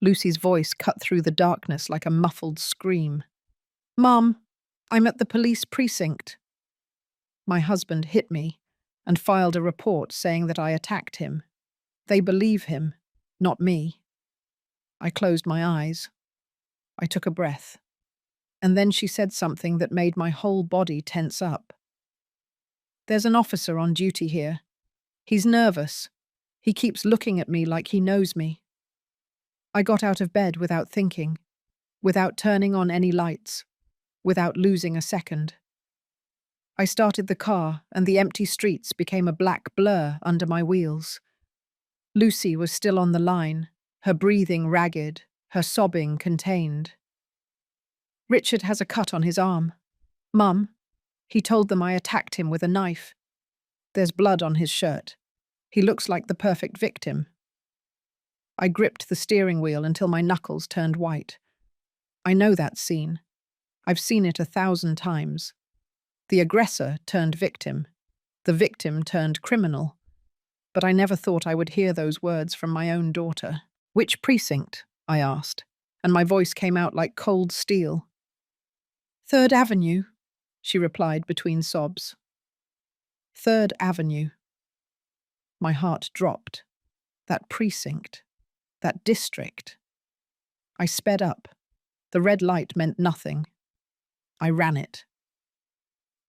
Lucy's voice cut through the darkness like a muffled scream. "Mum, I'm at the police precinct." My husband hit me and filed a report saying that I attacked him. They believe him, not me. I closed my eyes. I took a breath. And then she said something that made my whole body tense up. "There's an officer on duty here. He's nervous. He keeps looking at me like he knows me." I got out of bed without thinking, without turning on any lights, without losing a second. I started the car, and the empty streets became a black blur under my wheels. Lucy was still on the line, her breathing ragged, her sobbing contained. "Richard has a cut on his arm. Mum, he told them I attacked him with a knife. There's blood on his shirt. He looks like the perfect victim." I gripped the steering wheel until my knuckles turned white. I know that scene. I've seen it 1,000 times. The aggressor turned victim. The victim turned criminal. But I never thought I would hear those words from my own daughter. "Which precinct?" I asked, and my voice came out like cold steel. "Third Avenue," she replied between sobs. Third Avenue. My heart dropped. That precinct. That district. I sped up. The red light meant nothing. I ran it.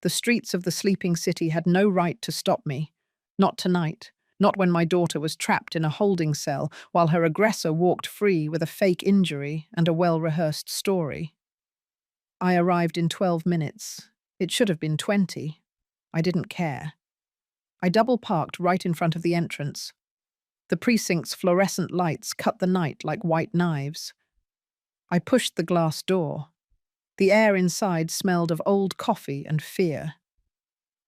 The streets of the sleeping city had no right to stop me. Not tonight. Not when my daughter was trapped in a holding cell while her aggressor walked free with a fake injury and a well-rehearsed story. I arrived in 12 minutes. It should have been 20. I didn't care. I double-parked right in front of the entrance. The precinct's fluorescent lights cut the night like white knives. I pushed the glass door. The air inside smelled of old coffee and fear.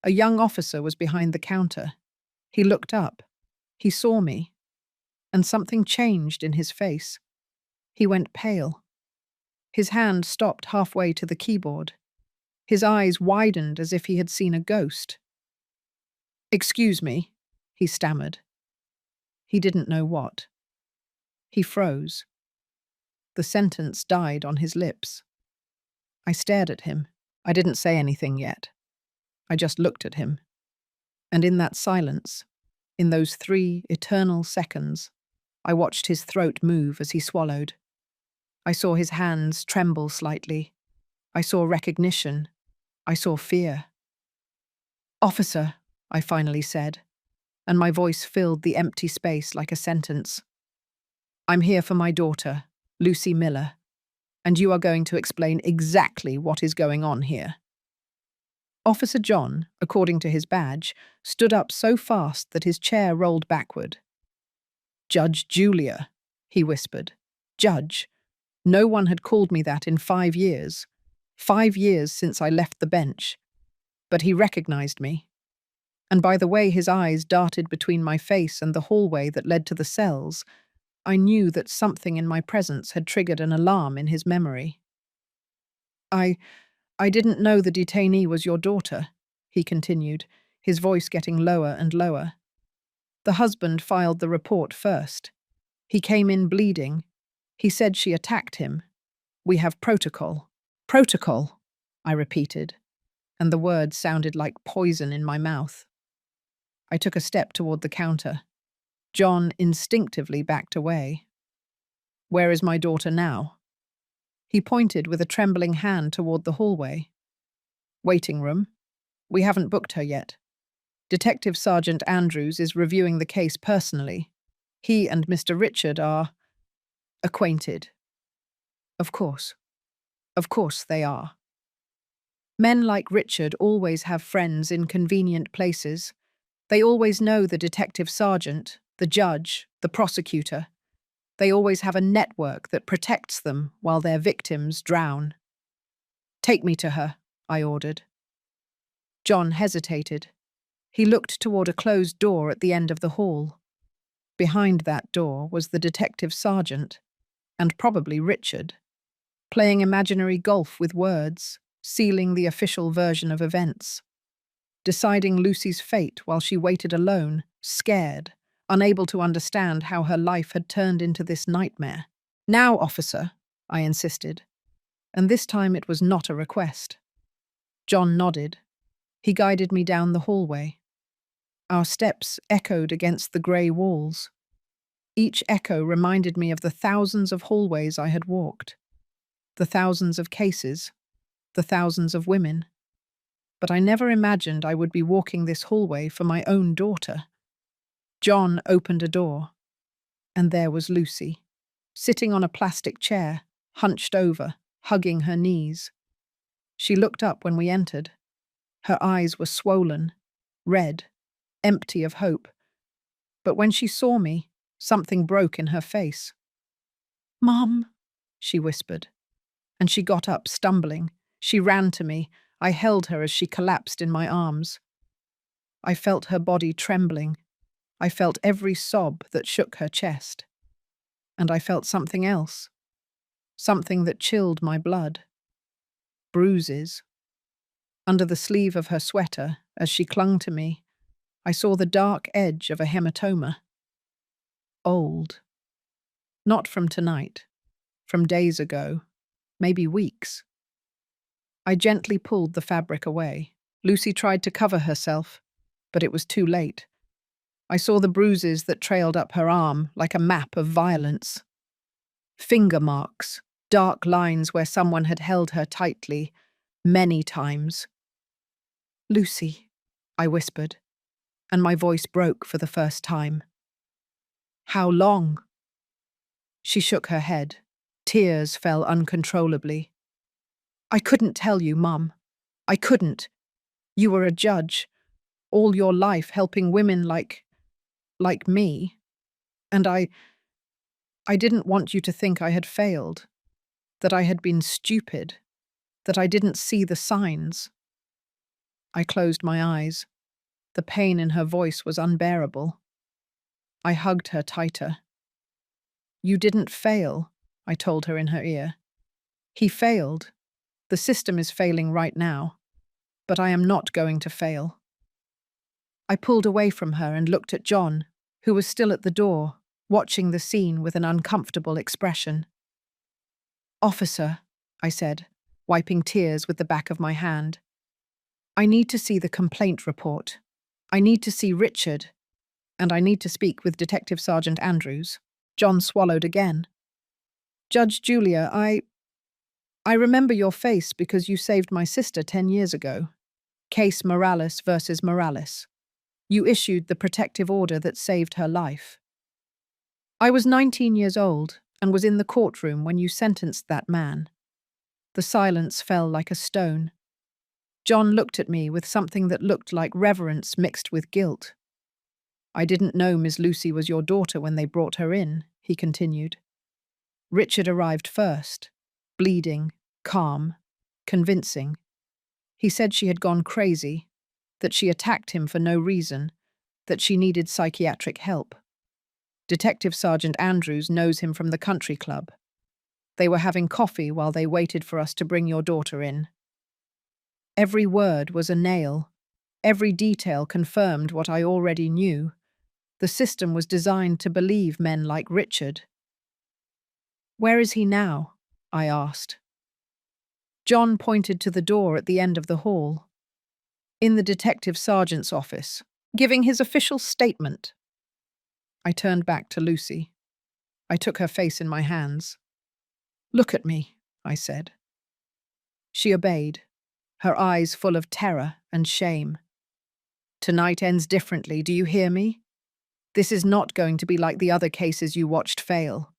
A young officer was behind the counter. He looked up. He saw me. And something changed in his face. He went pale. His hand stopped halfway to the keyboard. His eyes widened as if he had seen a ghost. "Excuse me," he stammered. He didn't know what. He froze. The sentence died on his lips. I stared at him. I didn't say anything yet. I just looked at him. And in that silence, in those 3 eternal seconds, I watched his throat move as he swallowed. I saw his hands tremble slightly. I saw recognition. I saw fear. "Officer," I finally said, and my voice filled the empty space like a sentence. "I'm here for my daughter, Lucy Miller, and you are going to explain exactly what is going on here." Officer John, according to his badge, stood up so fast that his chair rolled backward. "Judge Julia," he whispered. "Judge. No one had called me that in 5 years. 5 years since I left the bench. But he recognized me. And by the way his eyes darted between my face and the hallway that led to the cells, I knew that something in my presence had triggered an alarm in his memory. I didn't know the detainee was your daughter," he continued, his voice getting lower and lower. "The husband filed the report first. He came in bleeding. He said she attacked him. We have protocol." "Protocol," I repeated, and the words sounded like poison in my mouth. I took a step toward the counter. John instinctively backed away. "Where is my daughter now?" He pointed with a trembling hand toward the hallway. "Waiting room. We haven't booked her yet. Detective Sergeant Andrews is reviewing the case personally. He and Mr. Richard are acquainted." Of course. Of course they are. Men like Richard always have friends in convenient places. They always know the detective sergeant, the judge, the prosecutor. They always have a network that protects them while their victims drown. "Take me to her," I ordered. John hesitated. He looked toward a closed door at the end of the hall. Behind that door was the detective sergeant, and probably Richard, playing imaginary golf with words, sealing the official version of events, deciding Lucy's fate while she waited alone, scared, unable to understand how her life had turned into this nightmare. Now, officer, I insisted, and this time it was not a request. John nodded. He guided me down the hallway. Our steps echoed against the grey walls. Each echo reminded me of the thousands of hallways I had walked, the thousands of cases, the thousands of women. But I never imagined I would be walking this hallway for my own daughter. John opened a door, and there was Lucy, sitting on a plastic chair, hunched over, hugging her knees. She looked up when we entered. Her eyes were swollen, red, empty of hope. But when she saw me, something broke in her face. "Mom," she whispered. And she got up, stumbling. She ran to me. I held her as she collapsed in my arms. I felt her body trembling. I felt every sob that shook her chest. And I felt something else. Something that chilled my blood. Bruises. Under the sleeve of her sweater, as she clung to me, I saw the dark edge of a hematoma. Old. Not from tonight. From days ago. Maybe weeks. I gently pulled the fabric away. Lucy tried to cover herself, but it was too late. I saw the bruises that trailed up her arm like a map of violence. Finger marks, dark lines where someone had held her tightly, many times. "Lucy," I whispered, and my voice broke for the first time. "How long?" She shook her head. Tears fell uncontrollably. "I couldn't tell you, Mum. I couldn't. You were a judge, all your life helping women like me. And I didn't want you to think I had failed, that I had been stupid, that I didn't see the signs." I closed my eyes. The pain in her voice was unbearable. I hugged her tighter. "You didn't fail," I told her in her ear. "He failed. The system is failing right now. But I am not going to fail." I pulled away from her and looked at John, who was still at the door, watching the scene with an uncomfortable expression. "Officer," I said, wiping tears with the back of my hand, "I need to see the complaint report. I need to see Richard, and I need to speak with Detective Sergeant Andrews." John swallowed again. "Judge Julia, I remember your face because you saved my sister 10 years ago. Case Morales versus Morales. You issued the protective order that saved her life. I was 19 years old and was in the courtroom when you sentenced that man." The silence fell like a stone. John looked at me with something that looked like reverence mixed with guilt. "I didn't know Miss Lucy was your daughter when they brought her in," he continued. "Richard arrived first, bleeding, calm, convincing. He said she had gone crazy, that she attacked him for no reason, that she needed psychiatric help. Detective Sergeant Andrews knows him from the country club. They were having coffee while they waited for us to bring your daughter in." Every word was a nail. Every detail confirmed what I already knew. The system was designed to believe men like Richard. "Where is he now?" I asked. John pointed to the door at the end of the hall. "In the detective sergeant's office, giving his official statement." I turned back to Lucy. I took her face in my hands. "Look at me," I said. She obeyed, her eyes full of terror and shame. "Tonight ends differently, do you hear me? This is not going to be like the other cases you watched fail.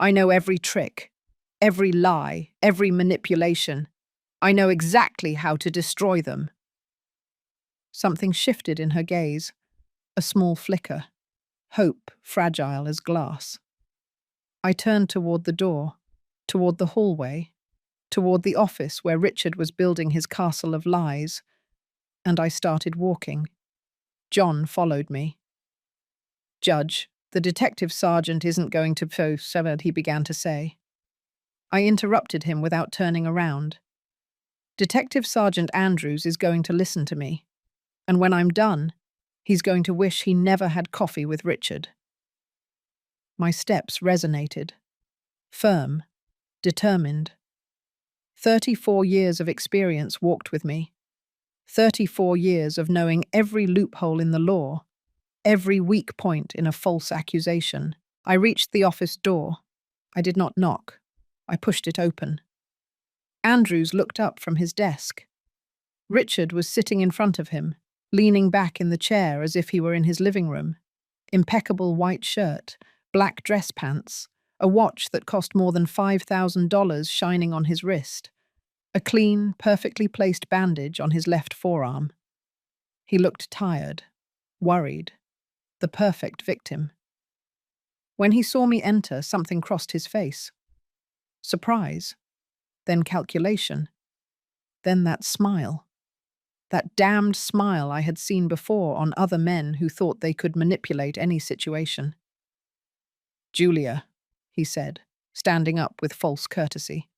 I know every trick, every lie, every manipulation. I know exactly how to destroy them." Something shifted in her gaze, a small flicker, hope fragile as glass. I turned toward the door, toward the hallway, toward the office where Richard was building his castle of lies, and I started walking. John followed me. "Judge, the detective sergeant isn't going to he began to say. I interrupted him without turning around. "Detective Sergeant Andrews is going to listen to me, and when I'm done, he's going to wish he never had coffee with Richard." My steps resonated. firm, determined. 34 years of experience walked with me. 34 years of knowing every loophole in the law, every weak point in a false accusation. I reached the office door. I did not knock. I pushed it open. Andrews looked up from his desk. Richard was sitting in front of him, leaning back in the chair as if he were in his living room. Impeccable white shirt, black dress pants, a watch that cost more than $5,000 shining on his wrist, a clean, perfectly placed bandage on his left forearm. He looked tired, worried, the perfect victim. When he saw me enter, something crossed his face. Surprise, then calculation, then that smile. That damned smile I had seen before on other men who thought they could manipulate any situation. "Julia," he said, standing up with false courtesy.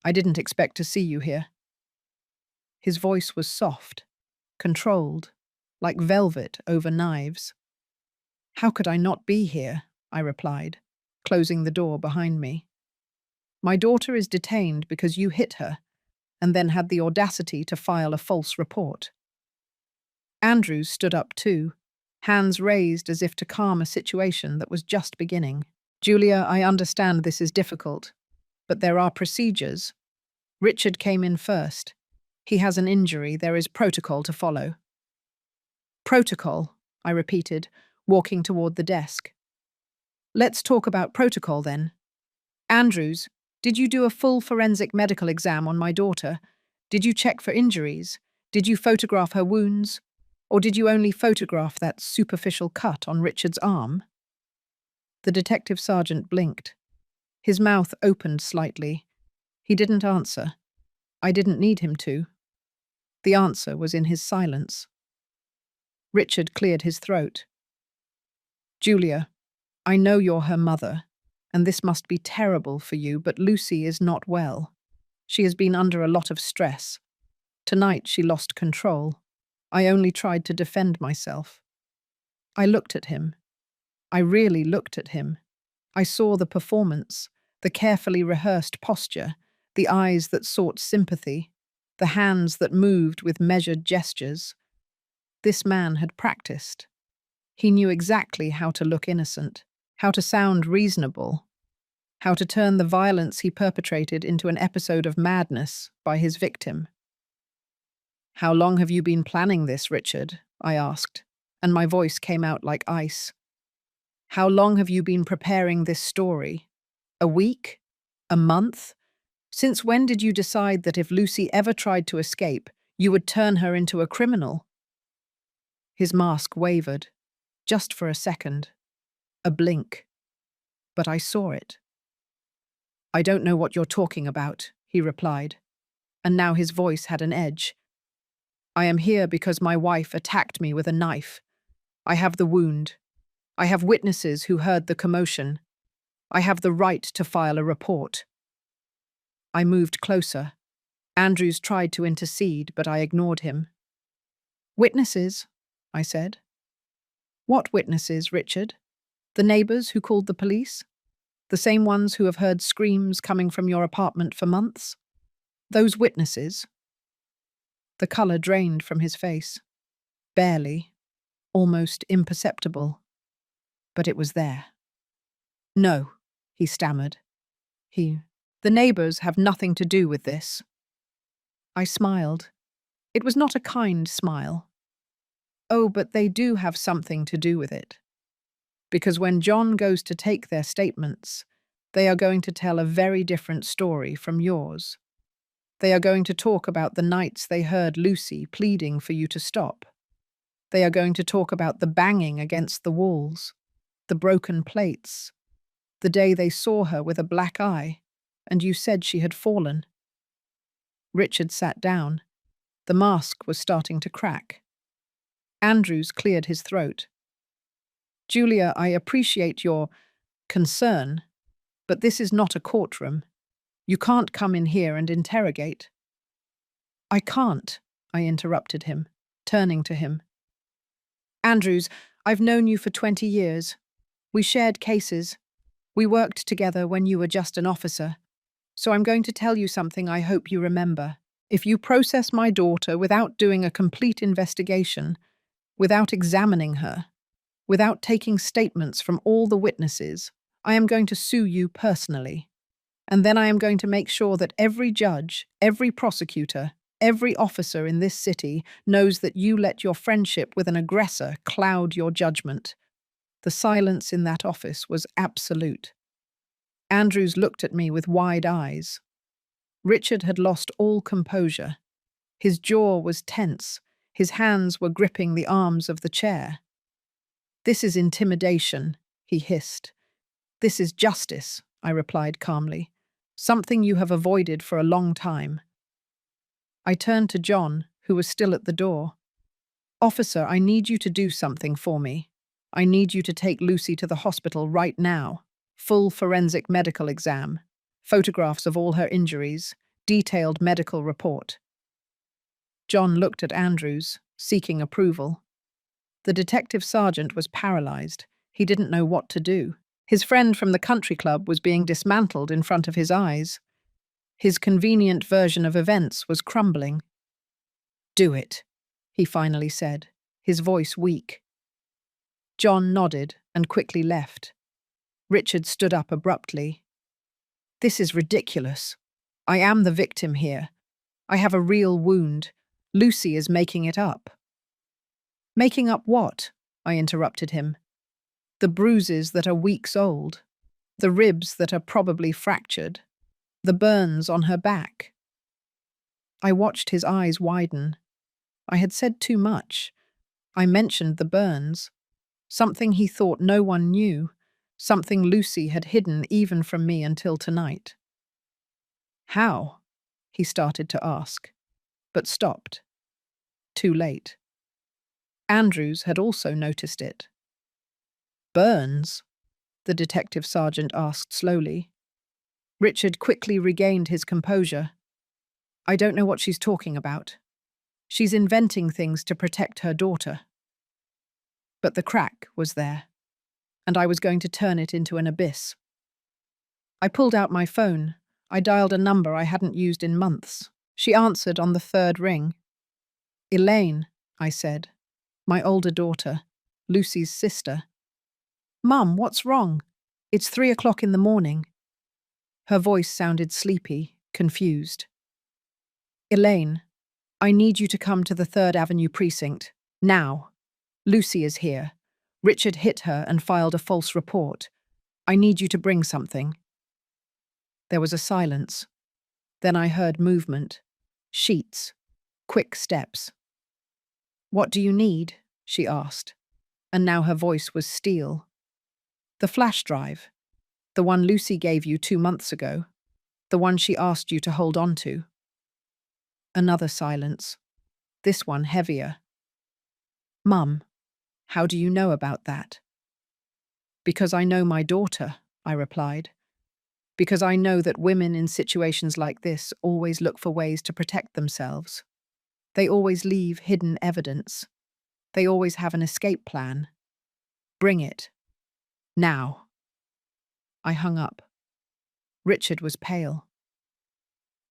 "I didn't expect to see you here." His voice was soft, controlled, like velvet over knives. "How could I not be here?" I replied, closing the door behind me. "My daughter is detained because you hit her, and then had the audacity to file a false report." Andrews stood up too, hands raised as if to calm a situation that was just beginning. "Julia, I understand this is difficult, but there are procedures. Richard came in first. He has an injury. There is protocol to follow." "Protocol," I repeated, walking toward the desk. "Let's talk about protocol then. Andrews, did you do a full forensic medical exam on my daughter? Did you check for injuries? Did you photograph her wounds? Or did you only photograph that superficial cut on Richard's arm?" The detective sergeant blinked. His mouth opened slightly. He didn't answer. I didn't need him to. The answer was in his silence. Richard cleared his throat. "Julia, I know you're her mother, and this must be terrible for you, but Lucy is not well. She has been under a lot of stress. Tonight she lost control. I only tried to defend myself." I looked at him. I really looked at him. I saw the performance, the carefully rehearsed posture, the eyes that sought sympathy, the hands that moved with measured gestures. This man had practiced. He knew exactly how to look innocent, how to sound reasonable, how to turn the violence he perpetrated into an episode of madness by his victim. "How long have you been planning this, Richard?" I asked, and my voice came out like ice. "How long have you been preparing this story? A week? A month? Since when did you decide that if Lucy ever tried to escape, you would turn her into a criminal?" His mask wavered, just for a second, a blink. But I saw it. "I don't know what you're talking about," he replied, and now his voice had an edge. "I am here because my wife attacked me with a knife. I have the wound. I have witnesses who heard the commotion. I have the right to file a report." I moved closer. Andrews tried to intercede, but I ignored him. "Witnesses?" I said. "What witnesses, Richard? The neighbors who called the police? The same ones who have heard screams coming from your apartment for months? Those witnesses?" The color drained from his face. Barely, almost imperceptible. But it was there. "No," he stammered. "The neighbors have nothing to do with this." I smiled. It was not a kind smile. "Oh, but they do have something to do with it. Because when John goes to take their statements, they are going to tell a very different story from yours. They are going to talk about the nights they heard Lucy pleading for you to stop. They are going to talk about the banging against the walls, the broken plates, the day they saw her with a black eye, and you said she had fallen." Richard sat down. The mask was starting to crack. Andrews cleared his throat. "Julia, I appreciate your concern, but this is not a courtroom. You can't come in here and interrogate." "I can't," I interrupted him, turning to him. "Andrews, I've known you for 20 years. We shared cases. We worked together when you were just an officer, so I'm going to tell you something I hope you remember. If you process my daughter without doing a complete investigation, without examining her, without taking statements from all the witnesses, I am going to sue you personally. And then I am going to make sure that every judge, every prosecutor, every officer in this city knows that you let your friendship with an aggressor cloud your judgment. The silence in that office was absolute. Andrews looked at me with wide eyes. Richard had lost all composure. His jaw was tense. His hands were gripping the arms of the chair. "This is intimidation," he hissed. "This is justice," I replied calmly. "Something you have avoided for a long time." I turned to John, who was still at the door. "Officer, I need you to do something for me. I need you to take Lucy to the hospital right now. Full forensic medical exam, photographs of all her injuries, detailed medical report." John looked at Andrews, seeking approval. The detective sergeant was paralyzed. He didn't know what to do. His friend from the country club was being dismantled in front of his eyes. His convenient version of events was crumbling. "Do it," he finally said, his voice weak. John nodded and quickly left. Richard stood up abruptly. "This is ridiculous. I am the victim here. I have a real wound. Lucy is making it up." "Making up what?" I interrupted him. "The bruises that are weeks old, the ribs that are probably fractured, the burns on her back." I watched his eyes widen. I had said too much. I mentioned the burns, something he thought no one knew, something Lucy had hidden even from me until tonight. "How?" he started to ask, but stopped. Too late. Andrews had also noticed it. "Burns?" the detective sergeant asked slowly. Richard quickly regained his composure. "I don't know what she's talking about. She's inventing things to protect her daughter." But the crack was there, and I was going to turn it into an abyss. I pulled out my phone. I dialed a number I hadn't used in months. She answered on the third ring. "Elaine," I said. "My older daughter, Lucy's sister." "Mum, what's wrong? It's 3 o'clock in the morning." Her voice sounded sleepy, confused. "Elaine, I need you to come to the 3rd Avenue precinct. Now. Lucy is here. Richard hit her and filed a false report. I need you to bring something." There was a silence. Then I heard movement. Sheets. Quick steps. "What do you need?" she asked, and now her voice was steel. "The flash drive. The one Lucy gave you 2 months ago. The one she asked you to hold on to." Another silence. This one heavier. "Mum, how do you know about that?" "Because I know my daughter," I replied. "Because I know that women in situations like this always look for ways to protect themselves. They always leave hidden evidence. They always have an escape plan. Bring it. Now." I hung up. Richard was pale.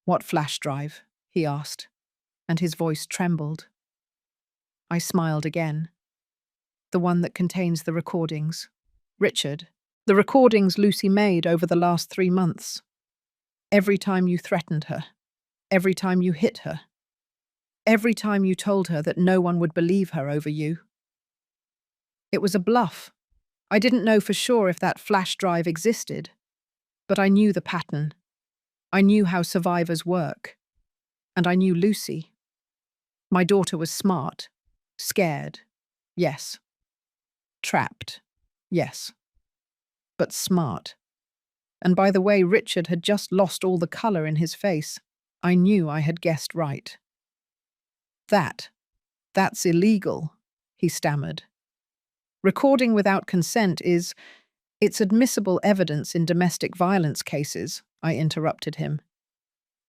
"What flash drive?" he asked, and his voice trembled. I smiled again. "The one that contains the recordings. Richard, the recordings Lucy made over the last 3 months. Every time you threatened her. Every time you hit her. Every time you told her that no one would believe her over you. It was a bluff. I didn't know for sure if that flash drive existed, but I knew the pattern. I knew how survivors work. And I knew Lucy. My daughter was smart. Scared. Yes. Trapped. Yes. But smart. And by the way Richard had just lost all the colour in his face, I knew I had guessed right. That's illegal," he stammered. "Recording without consent it's admissible evidence in domestic violence cases," I interrupted him.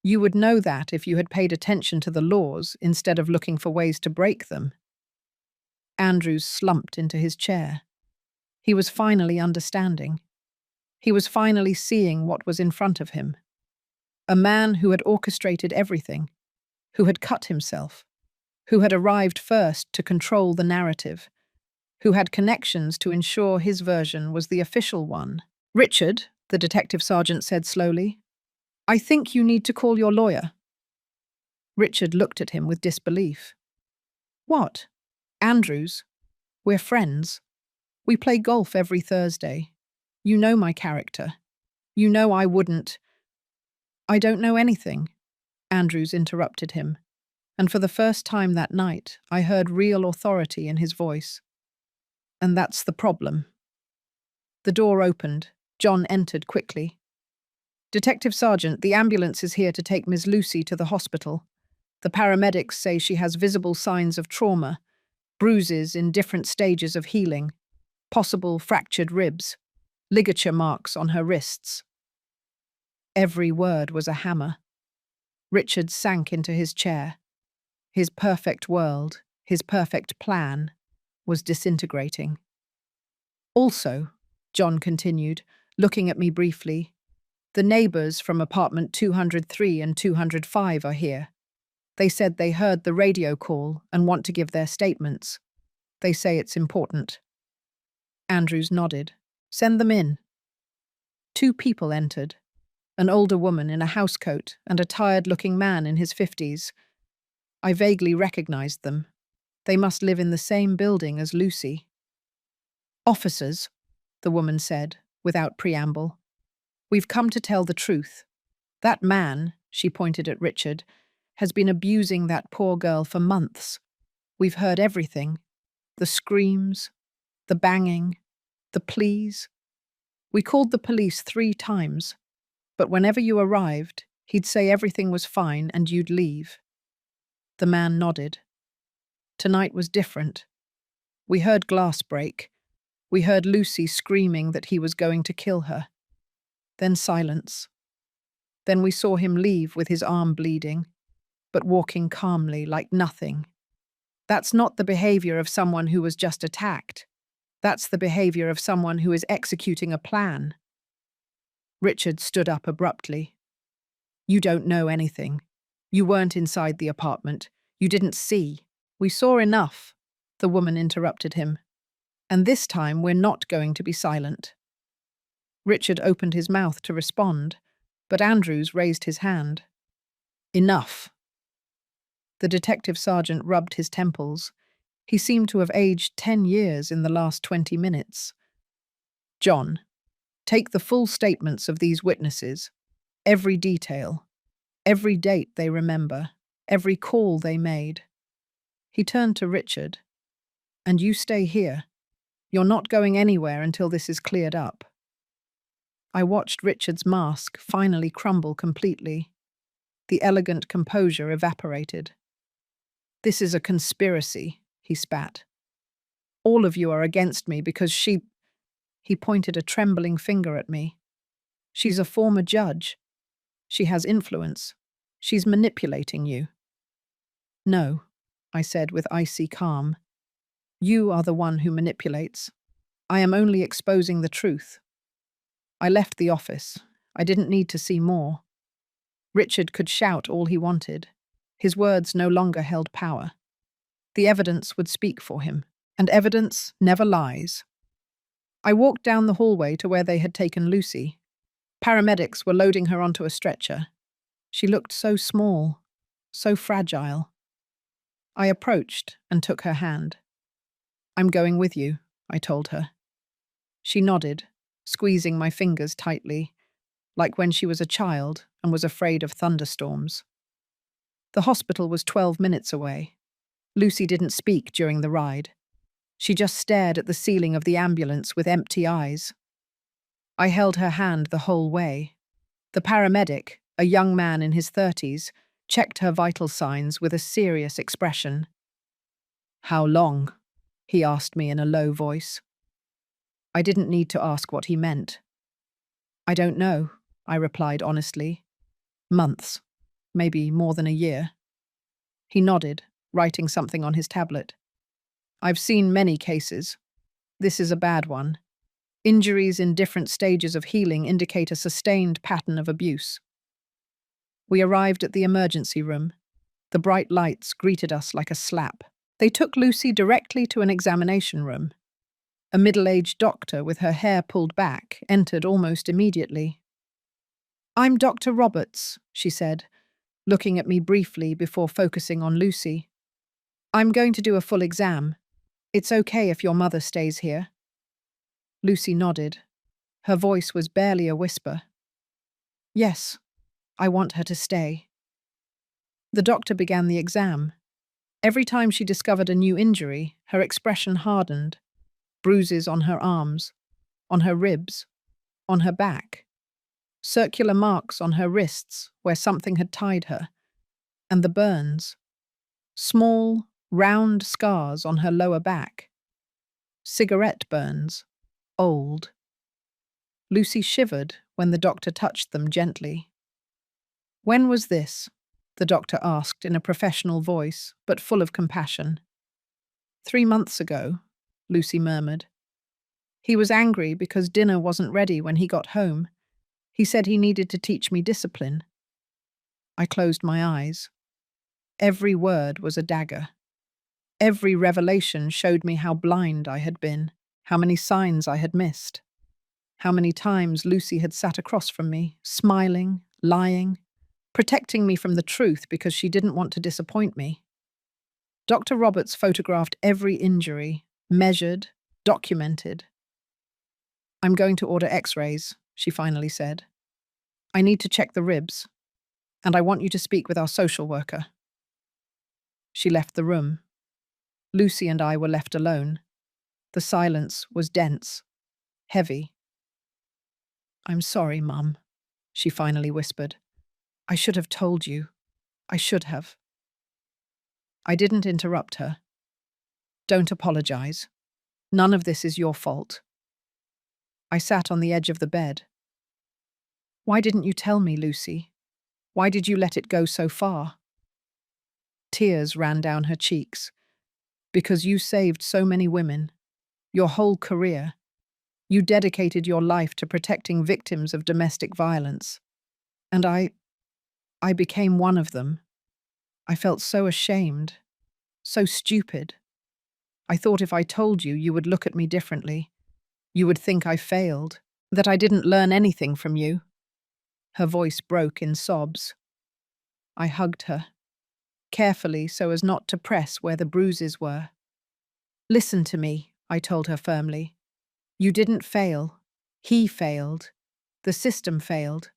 "You would know that if you had paid attention to the laws instead of looking for ways to break them." Andrews slumped into his chair. He was finally understanding. He was finally seeing what was in front of him. A man who had orchestrated everything, who had cut himself, who had arrived first to control the narrative, who had connections to ensure his version was the official one. "Richard," the detective sergeant said slowly, "I think you need to call your lawyer." Richard looked at him with disbelief. "What? Andrews? We're friends. We play golf every Thursday. You know my character. You know I wouldn't—" "I don't know anything," Andrews interrupted him, and for the first time that night I heard real authority in his voice. "And that's the problem." The door opened. John entered quickly. "Detective Sergeant, the ambulance is here to take Miss Lucy to the hospital. The paramedics say she has visible signs of trauma, bruises in different stages of healing, possible fractured ribs, ligature marks on her wrists." Every word was a hammer. Richard sank into his chair. His perfect world, his perfect plan, was disintegrating. "Also," John continued, looking at me briefly, "the neighbors from apartment 203 and 205 are here. They said they heard the radio call and want to give their statements. They say it's important." Andrews nodded. "Send them in." Two people entered, an older woman in a housecoat and a tired-looking man in his 50s. I vaguely recognized them. They must live in the same building as Lucy. "Officers," the woman said, without preamble, "we've come to tell the truth. That man," she pointed at Richard, "has been abusing that poor girl for months. We've heard everything. The screams, the banging, the pleas. We called the police 3 times, but whenever you arrived, he'd say everything was fine and you'd leave." The man nodded. "Tonight was different. We heard glass break. We heard Lucy screaming that he was going to kill her. Then silence. Then we saw him leave with his arm bleeding, but walking calmly like nothing. That's not the behavior of someone who was just attacked. That's the behavior of someone who is executing a plan." Richard stood up abruptly. "You don't know anything. You weren't inside the apartment. You didn't see." "We saw enough," the woman interrupted him. "And this time we're not going to be silent." Richard opened his mouth to respond, but Andrews raised his hand. "Enough." The detective sergeant rubbed his temples. He seemed to have aged 10 years in the last 20 minutes. "John, take the full statements of these witnesses, every detail, every date they remember, every call they made." He turned to Richard. "And you stay here. You're not going anywhere until this is cleared up." I watched Richard's mask finally crumble completely. The elegant composure evaporated. "This is a conspiracy," he spat. "All of you are against me because she—" He pointed a trembling finger at me. "She's a former judge. She has influence. She's manipulating you." "No," I said with icy calm. "You are the one who manipulates. I am only exposing the truth." I left the office. I didn't need to see more. Richard could shout all he wanted. His words no longer held power. The evidence would speak for him, and evidence never lies. I walked down the hallway to where they had taken Lucy. Paramedics were loading her onto a stretcher. She looked so small, so fragile. I approached and took her hand. "I'm going with you," I told her. She nodded, squeezing my fingers tightly, like when she was a child and was afraid of thunderstorms. The hospital was 12 minutes away. Lucy didn't speak during the ride. She just stared at the ceiling of the ambulance with empty eyes. I held her hand the whole way. The paramedic, a young man in his 30s, checked her vital signs with a serious expression. "How long?" he asked me in a low voice. I didn't need to ask what he meant. "I don't know," I replied honestly. "Months, maybe more than a year." He nodded, writing something on his tablet. "I've seen many cases. This is a bad one. Injuries in different stages of healing indicate a sustained pattern of abuse. We arrived at the emergency room. The bright lights greeted us like a slap. They took Lucy directly to an examination room. A middle-aged doctor with her hair pulled back entered almost immediately. "I'm Dr. Roberts," she said, looking at me briefly before focusing on Lucy. "I'm going to do a full exam. It's okay if your mother stays here." Lucy nodded. Her voice was barely a whisper. "Yes, I want her to stay." The doctor began the exam. Every time she discovered a new injury, her expression hardened. Bruises on her arms, on her ribs, on her back. Circular marks on her wrists where something had tied her. And the burns. Small, round scars on her lower back. Cigarette burns. Old. Lucy shivered when the doctor touched them gently. "When was this?" the doctor asked in a professional voice, but full of compassion. "3 months ago," Lucy murmured. "He was angry because dinner wasn't ready when he got home. He said he needed to teach me discipline." I closed my eyes. Every word was a dagger. Every revelation showed me how blind I had been, how many signs I had missed, how many times Lucy had sat across from me, smiling, lying, protecting me from the truth because she didn't want to disappoint me. Dr. Roberts photographed every injury, measured, documented. "I'm going to order x-rays," she finally said. "I need to check the ribs, and I want you to speak with our social worker." She left the room. Lucy and I were left alone. The silence was dense, heavy. "I'm sorry, Mum," she finally whispered. "I should have told you. I should have." I didn't interrupt her. "Don't apologize. None of this is your fault." I sat on the edge of the bed. "Why didn't you tell me, Lucy? Why did you let it go so far?" Tears ran down her cheeks. "Because you saved so many women. Your whole career. You dedicated your life to protecting victims of domestic violence. And I became one of them. I felt so ashamed, so stupid. I thought if I told you, you would look at me differently. You would think I failed, that I didn't learn anything from you." Her voice broke in sobs. I hugged her, carefully so as not to press where the bruises were. "Listen to me," I told her firmly. "You didn't fail. He failed. The system failed.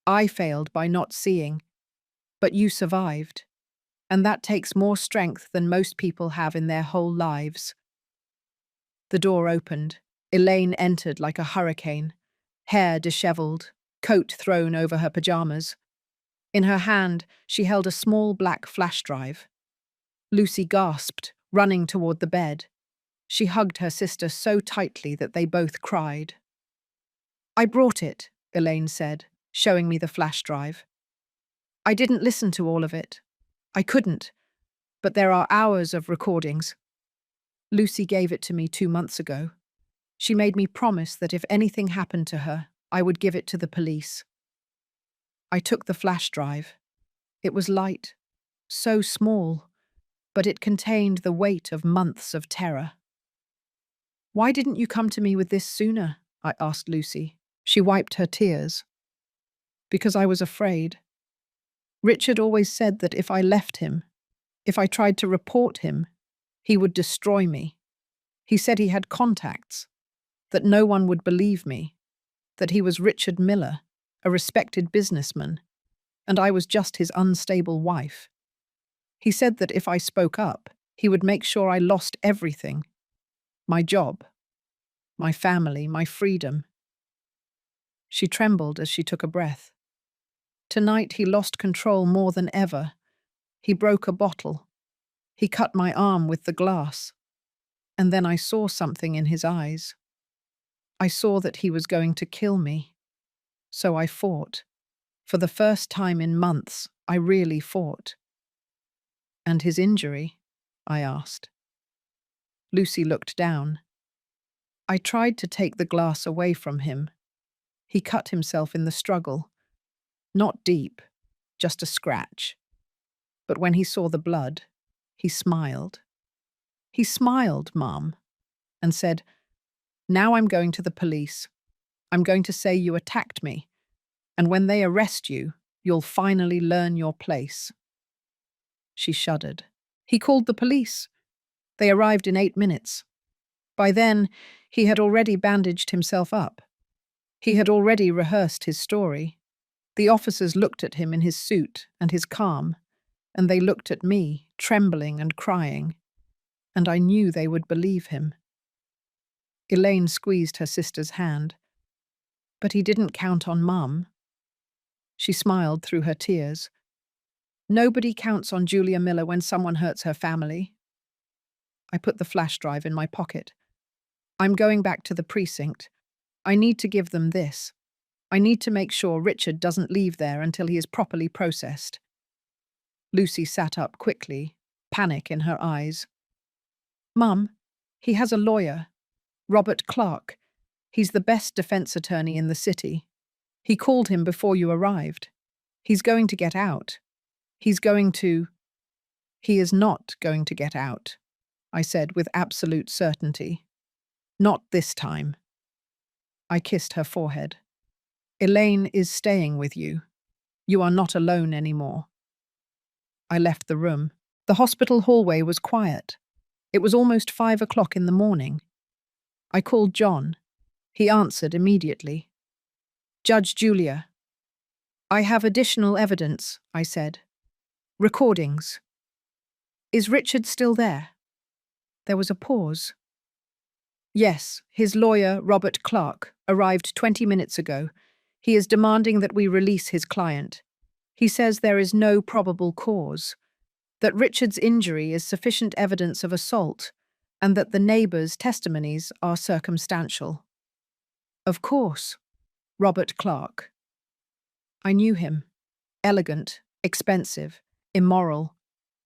I failed by not seeing. But you survived. And that takes more strength than most people have in their whole lives." The door opened. Elaine entered like a hurricane, hair disheveled, coat thrown over her pajamas. In her hand, she held a small black flash drive. Lucy gasped, running toward the bed. She hugged her sister so tightly that they both cried. "I brought it," Elaine said, showing me the flash drive. "I didn't listen to all of it. I couldn't. But there are hours of recordings. Lucy gave it to me 2 months ago. She made me promise that if anything happened to her, I would give it to the police." I took the flash drive. It was light, so small, but it contained the weight of months of terror. "Why didn't you come to me with this sooner?" I asked Lucy. She wiped her tears. "Because I was afraid. Richard always said that if I left him, if I tried to report him, he would destroy me. He said he had contacts, that no one would believe me, that he was Richard Miller, a respected businessman, and I was just his unstable wife. He said that if I spoke up, he would make sure I lost everything. My job, my family, my freedom." She trembled as she took a breath. "Tonight he lost control more than ever. He broke a bottle. He cut my arm with the glass. And then I saw something in his eyes. I saw that he was going to kill me. So I fought. For the first time in months, I really fought." "And his injury?" I asked. Lucy looked down. I tried to take the glass away from him. He cut himself in the struggle. Not deep, just a scratch. But when he saw the blood, he smiled. He smiled, Mom, and said, "Now I'm going to the police. I'm going to say you attacked me, and when they arrest you, you'll finally learn your place." She shuddered. He called the police. They arrived in 8 minutes. By then, he had already bandaged himself up. He had already rehearsed his story. The officers looked at him in his suit and his calm, and they looked at me, trembling and crying, and I knew they would believe him. Elaine squeezed her sister's hand. "But he didn't count on Mum." She smiled through her tears. "Nobody counts on Julia Miller when someone hurts her family." I put the flash drive in my pocket. "I'm going back to the precinct. I need to give them this. I need to make sure Richard doesn't leave there until he is properly processed." Lucy sat up quickly, panic in her eyes. "Mum, he has a lawyer, Robert Clark. He's the best defense attorney in the city. He called him before you arrived. He's going to get out. He's going to—" "He is not going to get out," I said with absolute certainty. "Not this time." I kissed her forehead. "Elaine is staying with you. You are not alone anymore." I left the room. The hospital hallway was quiet. It was almost 5 o'clock in the morning. I called John. He answered immediately. "Judge Julia." "I have additional evidence," I said. "Recordings." "Is Richard still there?" There was a pause. "Yes, his lawyer, Robert Clark, arrived 20 minutes ago. He is demanding that we release his client. He says there is no probable cause, that Richard's injury is sufficient evidence of assault, and that the neighbors' testimonies are circumstantial." Of course, Robert Clark. I knew him. Elegant, expensive, immoral.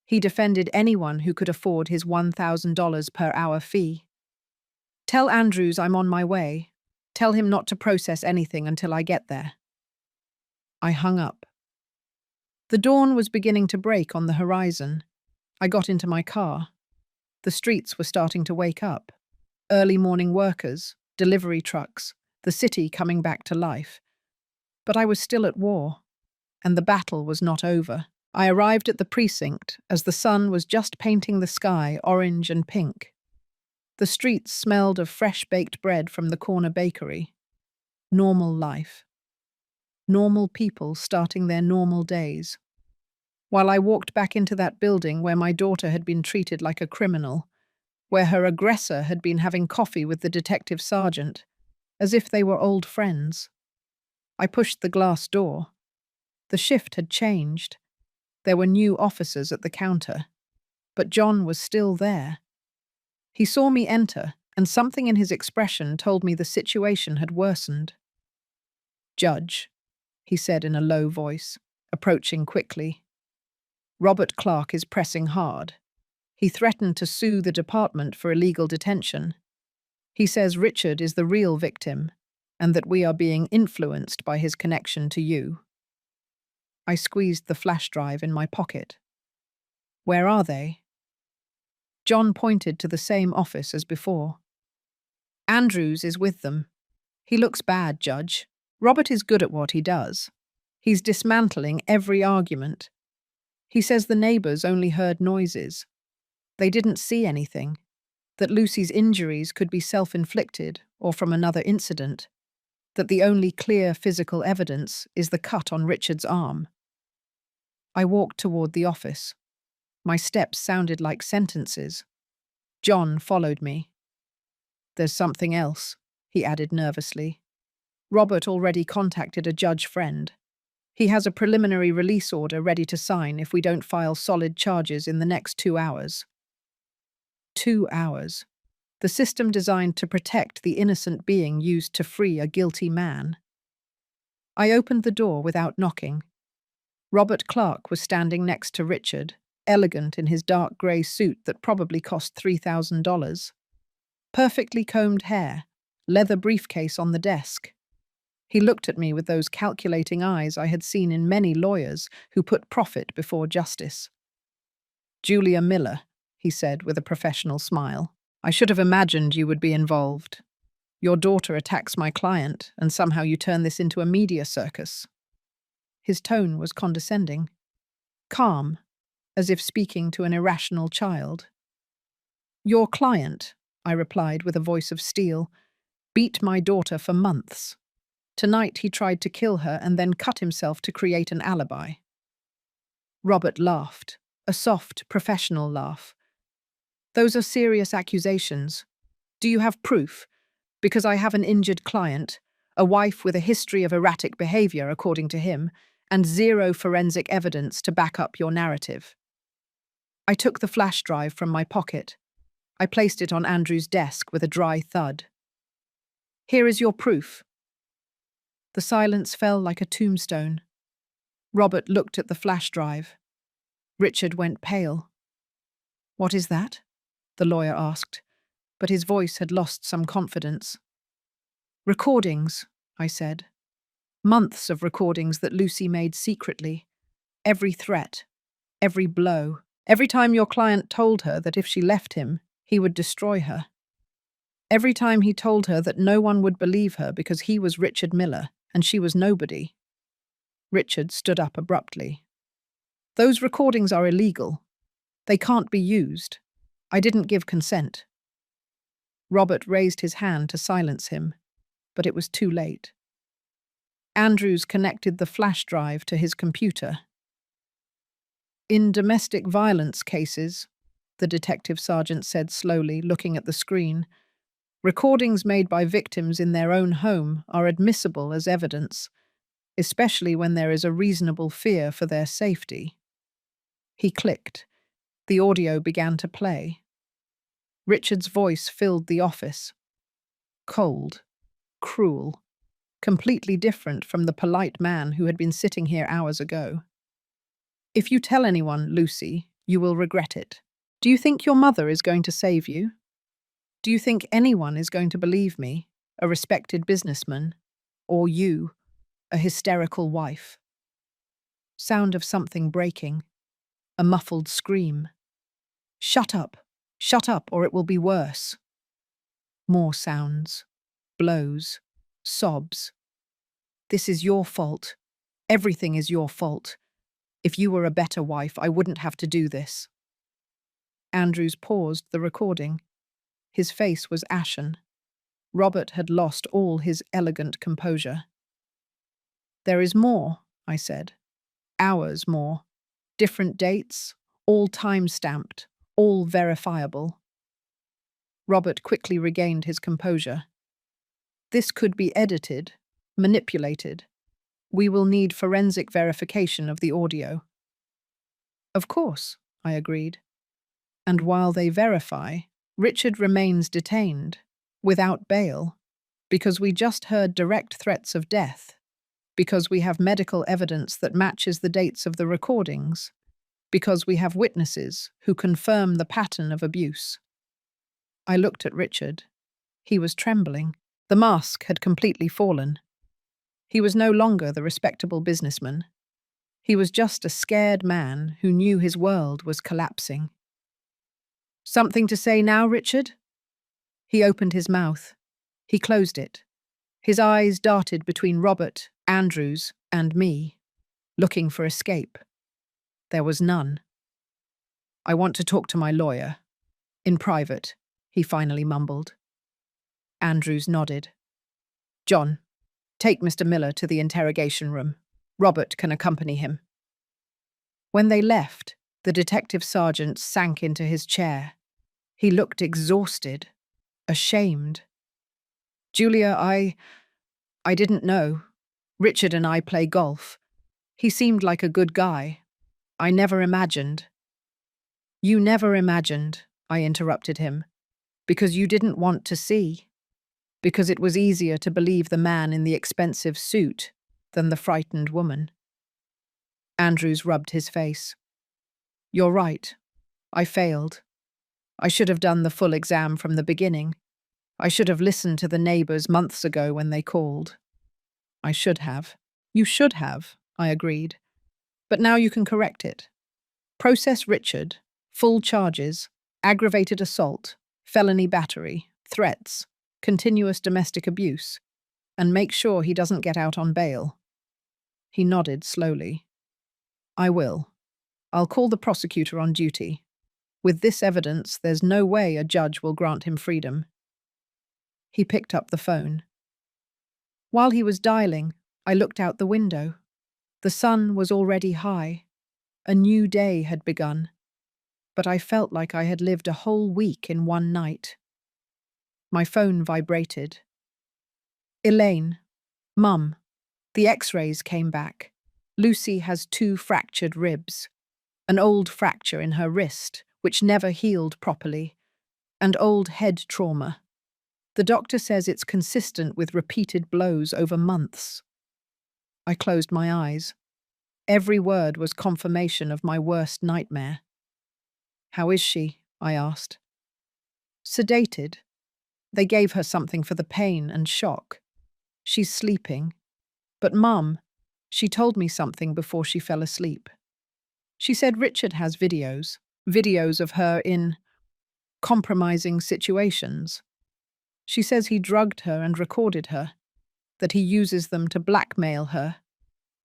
He defended anyone who could afford his $1,000 per hour fee. "Tell Andrews I'm on my way. Tell him not to process anything until I get there." I hung up. The dawn was beginning to break on the horizon. I got into my car. The streets were starting to wake up. Early morning workers, delivery trucks, the city coming back to life. But I was still at war, and the battle was not over. I arrived at the precinct as the sun was just painting the sky orange and pink. The streets smelled of fresh-baked bread from the corner bakery. Normal life. Normal people starting their normal days. While I walked back into that building where my daughter had been treated like a criminal, where her aggressor had been having coffee with the detective sergeant, as if they were old friends. I pushed the glass door. The shift had changed. There were new officers at the counter. But John was still there. He saw me enter, and something in his expression told me the situation had worsened. "Judge," he said in a low voice, approaching quickly. "Robert Clark is pressing hard. He threatened to sue the department for illegal detention. He says Richard is the real victim, and that we are being influenced by his connection to you." I squeezed the flash drive in my pocket. "Where are they?" John pointed to the same office as before. "Andrews is with them. He looks bad, Judge. Robert is good at what he does. He's dismantling every argument. He says the neighbors only heard noises. They didn't see anything. That Lucy's injuries could be self-inflicted or from another incident. That the only clear physical evidence is the cut on Richard's arm." I walked toward the office. My steps sounded like sentences. John followed me. "There's something else," he added nervously. "Robert already contacted a judge friend. He has a preliminary release order ready to sign if we don't file solid charges in the next 2 hours." 2 hours. The system designed to protect the innocent being used to free a guilty man. I opened the door without knocking. Robert Clark was standing next to Richard, elegant in his dark grey suit that probably cost $3,000. Perfectly combed hair, leather briefcase on the desk. He looked at me with those calculating eyes I had seen in many lawyers who put profit before justice. "Julia Miller," he said with a professional smile. "I should have imagined you would be involved. Your daughter attacks my client, and somehow you turn this into a media circus." His tone was condescending, calm, as if speaking to an irrational child. "Your client," I replied with a voice of steel, "beat my daughter for months. Tonight he tried to kill her and then cut himself to create an alibi." Robert laughed, a soft, professional laugh. "Those are serious accusations. Do you have proof? Because I have an injured client, a wife with a history of erratic behavior, according to him, and zero forensic evidence to back up your narrative." I took the flash drive from my pocket. I placed it on Andrew's desk with a dry thud. "Here is your proof." The silence fell like a tombstone. Robert looked at the flash drive. Richard went pale. "What is that?" the lawyer asked, but his voice had lost some confidence. "Recordings," I said. "Months of recordings that Lucy made secretly. Every threat, every blow, every time your client told her that if she left him, he would destroy her. Every time he told her that no one would believe her because he was Richard Miller and she was nobody." Richard stood up abruptly. "Those recordings are illegal. They can't be used. I didn't give consent." Robert raised his hand to silence him, but it was too late. Andrews connected the flash drive to his computer. "In domestic violence cases," the detective sergeant said slowly, looking at the screen, "recordings made by victims in their own home are admissible as evidence, especially when there is a reasonable fear for their safety." He clicked. The audio began to play. Richard's voice filled the office. Cold, cruel, completely different from the polite man who had been sitting here hours ago. "If you tell anyone, Lucy, you will regret it. Do you think your mother is going to save you? Do you think anyone is going to believe me, a respected businessman, or you, a hysterical wife?" Sound of something breaking. A muffled scream. Shut up, or it will be worse." More sounds. Blows. Sobs. "This is your fault. Everything is your fault. If you were a better wife, I wouldn't have to do this." Andrews paused the recording. His face was ashen. Robert had lost all his elegant composure. "There is more," I said. "Hours more. Different dates, all time-stamped, all verifiable." Robert quickly regained his composure. "This could be edited, manipulated. We will need forensic verification of the audio." "Of course," I agreed. "And while they verify, Richard remains detained, without bail, because we just heard direct threats of death, because we have medical evidence that matches the dates of the recordings, because we have witnesses who confirm the pattern of abuse." I looked at Richard. He was trembling. The mask had completely fallen. He was no longer the respectable businessman. He was just a scared man who knew his world was collapsing. "Something to say now, Richard?" He opened his mouth. He closed it. His eyes darted between Robert, Andrews, and me, looking for escape. There was none. "I want to talk to my lawyer. In private," he finally mumbled. Andrews nodded. "John, take Mr. Miller to the interrogation room. Robert can accompany him." When they left, the detective sergeant sank into his chair. He looked exhausted, ashamed. "Julia, I didn't know. Richard and I play golf. He seemed like a good guy. I never imagined." "You never imagined," I interrupted him, "because you didn't want to see. Because it was easier to believe the man in the expensive suit than the frightened woman." Andrews rubbed his face. "You're right. I failed. I should have done the full exam from the beginning. I should have listened to the neighbors months ago when they called. I should have. You should have, I agreed. But now you can correct it. Process Richard, full charges, aggravated assault, felony battery, threats, continuous domestic abuse, and make sure he doesn't get out on bail. He nodded slowly. I will. I'll call the prosecutor on duty. With this evidence, there's no way a judge will grant him freedom. He picked up the phone. While he was dialing, I looked out the window. The sun was already high. A new day had begun. But I felt like I had lived a whole week in one night. My phone vibrated. Elaine, Mum, the x-rays came back. Lucy has 2 fractured ribs, an old fracture in her wrist, which never healed properly, and old head trauma. The doctor says it's consistent with repeated blows over months. I closed my eyes. Every word was confirmation of my worst nightmare. How is she? I asked. Sedated. They gave her something for the pain and shock. She's sleeping. But Mum, she told me something before she fell asleep. She said Richard has videos of her in compromising situations. She says he drugged her and recorded her, that he uses them to blackmail her,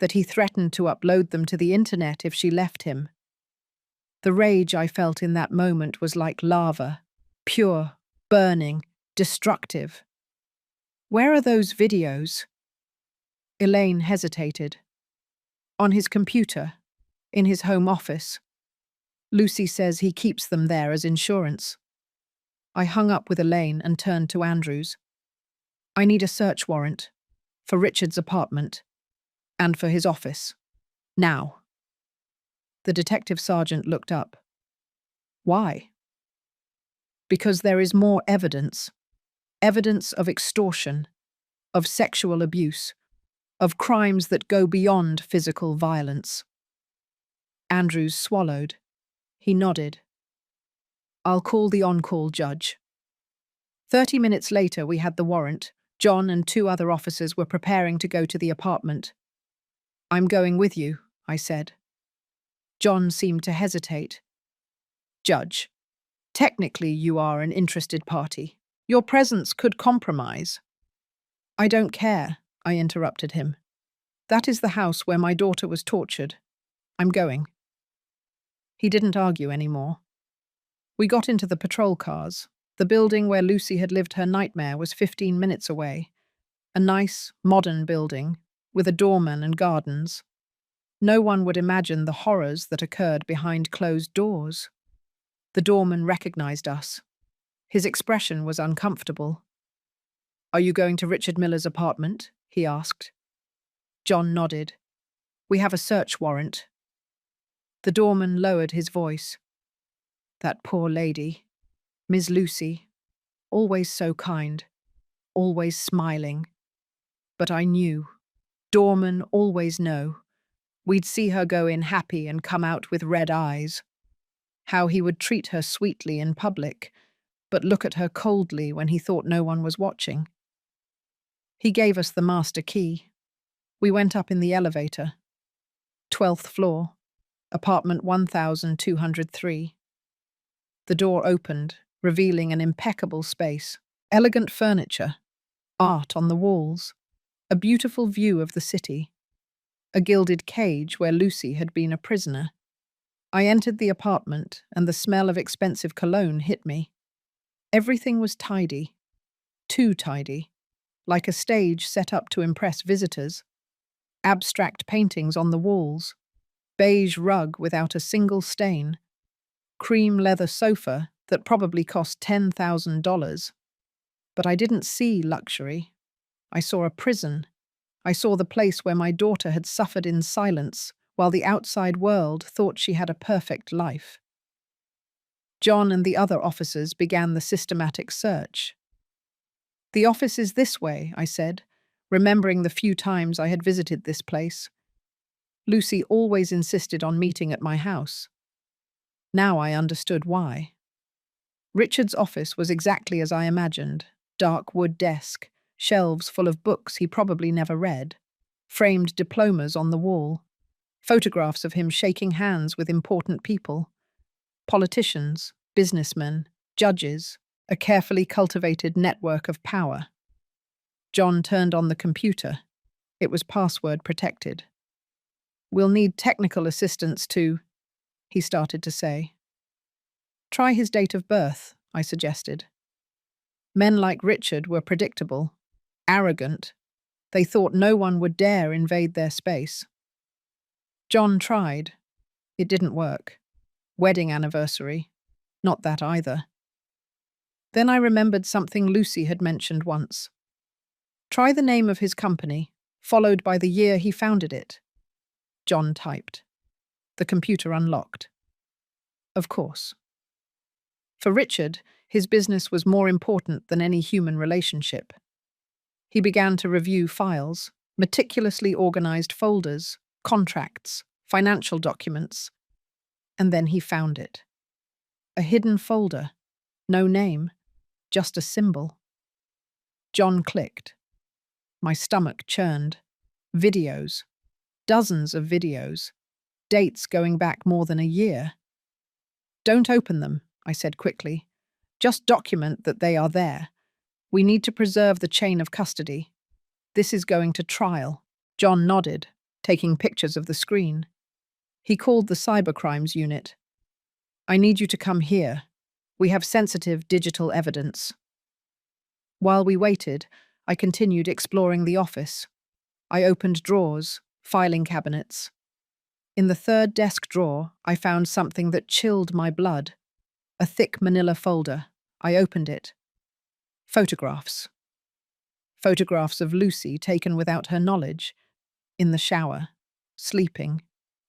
that he threatened to upload them to the internet if she left him. The rage I felt in that moment was like lava, pure, burning, destructive. Where are those videos? Elaine hesitated. On his computer, in his home office. Lucy says he keeps them there as insurance. I hung up with Elaine and turned to Andrews. I need a search warrant for Richard's apartment and for his office. Now. The detective sergeant looked up. Why? Because there is more evidence. Evidence of extortion, of sexual abuse, of crimes that go beyond physical violence. Andrews swallowed. He nodded. I'll call the on-call judge. 30 minutes later, we had the warrant. John and 2 other officers were preparing to go to the apartment. I'm going with you, I said. John seemed to hesitate. Judge, technically you are an interested party. Your presence could compromise. I don't care, I interrupted him. That is the house where my daughter was tortured. I'm going. He didn't argue anymore. We got into the patrol cars. The building where Lucy had lived her nightmare was 15 minutes away. A nice, modern building, with a doorman and gardens. No one would imagine the horrors that occurred behind closed doors. The doorman recognized us. His expression was uncomfortable. Are you going to Richard Miller's apartment? He asked. John nodded. We have a search warrant. The doorman lowered his voice. That poor lady, Miss Lucy, always so kind, always smiling. But I knew, doormen always know, we'd see her go in happy and come out with red eyes. How he would treat her sweetly in public, but look at her coldly when he thought no one was watching. He gave us the master key. We went up in the elevator. 12th floor, apartment 1203. The door opened, revealing an impeccable space, elegant furniture, art on the walls, a beautiful view of the city, a gilded cage where Lucy had been a prisoner. I entered the apartment, and the smell of expensive cologne hit me. Everything was tidy, too tidy, like a stage set up to impress visitors. Abstract paintings on the walls, beige rug without a single stain, cream leather sofa that probably cost $10,000. But I didn't see luxury. I saw a prison. I saw the place where my daughter had suffered in silence, while the outside world thought she had a perfect life. John and the other officers began the systematic search. The office is this way, I said, remembering the few times I had visited this place. Lucy always insisted on meeting at my house. Now I understood why. Richard's office was exactly as I imagined, Dark wood desk, shelves full of books he probably never read, framed diplomas on the wall, photographs of him shaking hands with important people, politicians, businessmen, judges, a carefully cultivated network of power. John turned on the computer. It was password protected. "We'll need technical assistance to," he started to say. "Try his date of birth," I suggested. Men like Richard were predictable, arrogant. They thought no one would dare invade their space. John tried. It didn't work. Wedding anniversary. Not that either. Then I remembered something Lucy had mentioned once. Try the name of his company, followed by the year he founded it. John typed. The computer unlocked. Of course. For Richard, his business was more important than any human relationship. He began to review files, meticulously organized folders, contracts, financial documents, and then he found it. A hidden folder, no name, just a symbol. John clicked. My stomach churned. Videos. Dozens of videos. Dates going back more than a year. "Don't open them," I said quickly. "Just document that they are there. We need to preserve the chain of custody. This is going to trial." John nodded, taking pictures of the screen. He called the cybercrimes unit. "I need you to come here. We have sensitive digital evidence." While we waited, I continued exploring the office. I opened drawers, filing cabinets. In the third desk drawer, I found something that chilled my blood. A thick manila folder. I opened it. Photographs. Photographs of Lucy taken without her knowledge, in the shower, sleeping,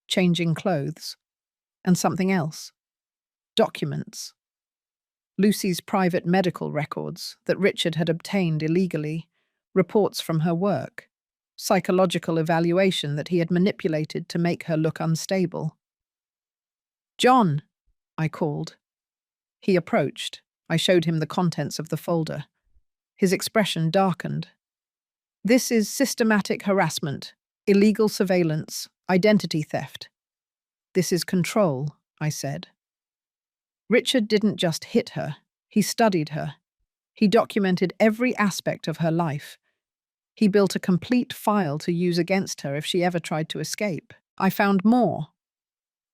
changing clothes, and something else. Documents. Lucy's private medical records that Richard had obtained illegally, reports from her work, psychological evaluation that he had manipulated to make her look unstable. "John," I called. He approached. I showed him the contents of the folder. His expression darkened. "This is systematic harassment, illegal surveillance, identity theft. This is control," I said. Richard didn't just hit her, he studied her. He documented every aspect of her life. He built a complete file to use against her if she ever tried to escape. I found more.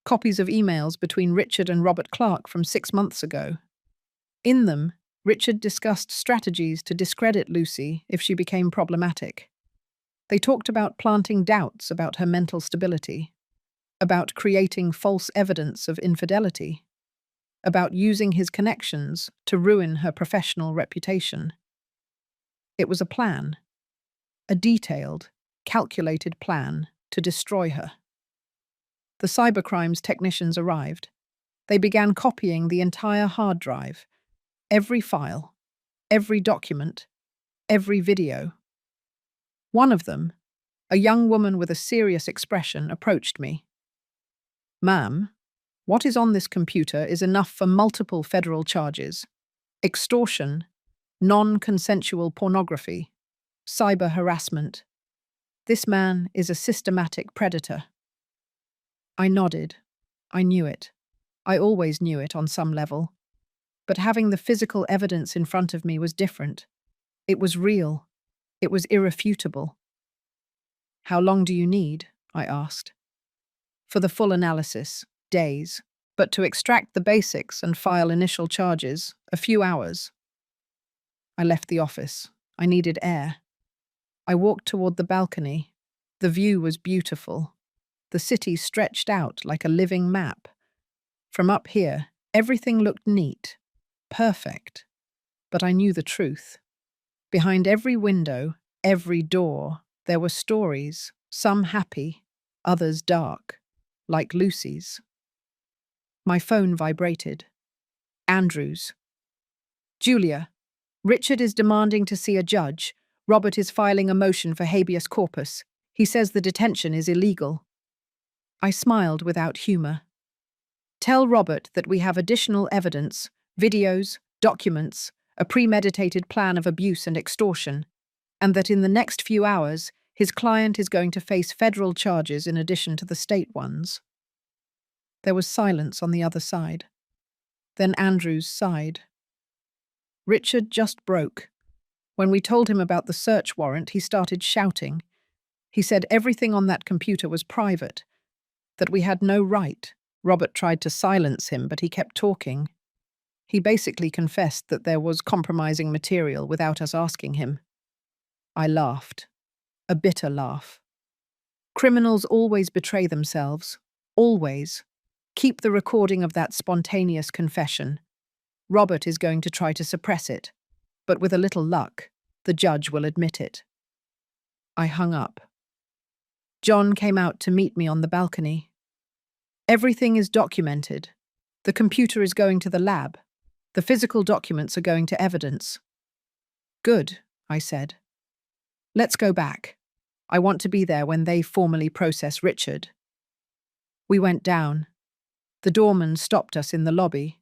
Copies of emails between Richard and Robert Clark from 6 months ago. In them, Richard discussed strategies to discredit Lucy if she became problematic. They talked about planting doubts about her mental stability, about creating false evidence of infidelity, about using his connections to ruin her professional reputation. It was a plan, a detailed, calculated plan to destroy her. The cybercrimes technicians arrived. They began copying the entire hard drive, every file, every document, every video. One of them, a young woman with a serious expression, approached me. "Ma'am, what is on this computer is enough for multiple federal charges: extortion, non-consensual pornography, cyber harassment. This man is a systematic predator." I nodded. I knew it. I always knew it on some level. But having the physical evidence in front of me was different. It was real. It was irrefutable. "How long do you need?" I asked. "For the full analysis, days. But to extract the basics and file initial charges, a few hours." I left the office. I needed air. I walked toward the balcony. The view was beautiful. The city stretched out like a living map. From up here, everything looked neat, perfect. But I knew the truth. Behind every window, every door, there were stories, some happy, others dark, like Lucy's. My phone vibrated. Andrews. "Julia, Richard is demanding to see a judge. Robert is filing a motion for habeas corpus. He says the detention is illegal." I smiled without humor. "Tell Robert that we have additional evidence, videos, documents, a premeditated plan of abuse and extortion, and that in the next few hours, his client is going to face federal charges in addition to the state ones. There was silence on the other side. Then Andrews sighed. Richard just broke. When we told him about the search warrant, he started shouting. He said everything on that computer was private, that we had no right. Robert tried to silence him, but he kept talking. He basically confessed that there was compromising material without us asking him. I laughed. A bitter laugh. Criminals always betray themselves. Always. Keep the recording of that spontaneous confession. Robert is going to try to suppress it, but with a little luck, the judge will admit it. I hung up. John came out to meet me on the balcony. Everything is documented. The computer is going to the lab. The physical documents are going to evidence. Good, I said. Let's go back. I want to be there when they formally process Richard. We went down. The doorman stopped us in the lobby.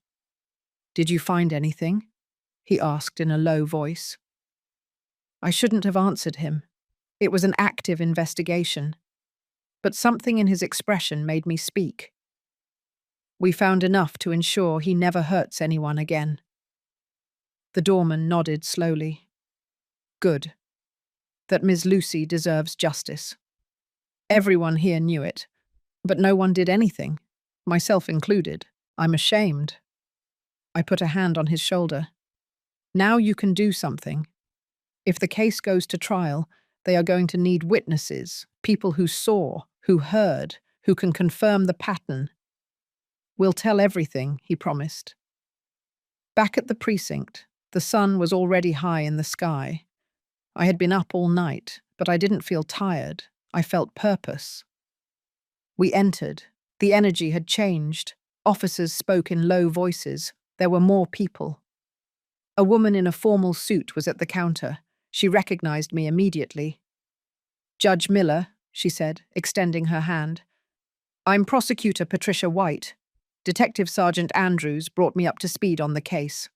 Did you find anything? He asked in a low voice. I shouldn't have answered him. It was an active investigation. But something in his expression made me speak. We found enough to ensure he never hurts anyone again. The doorman nodded slowly. Good. That Ms. Lucy deserves justice. Everyone here knew it, but no one did anything, myself included. I'm ashamed. I put a hand on his shoulder. Now you can do something. If the case goes to trial, they are going to need witnesses, people who saw, who heard, who can confirm the pattern. We'll tell everything, he promised. Back at the precinct, the sun was already high in the sky. I had been up all night, but I didn't feel tired. I felt purpose. We entered. The energy had changed. Officers spoke in low voices. There were more people. A woman in a formal suit was at the counter. She recognized me immediately. Judge Miller, she said, extending her hand. I'm Prosecutor Patricia White. Detective Sergeant Andrews brought me up to speed on the case.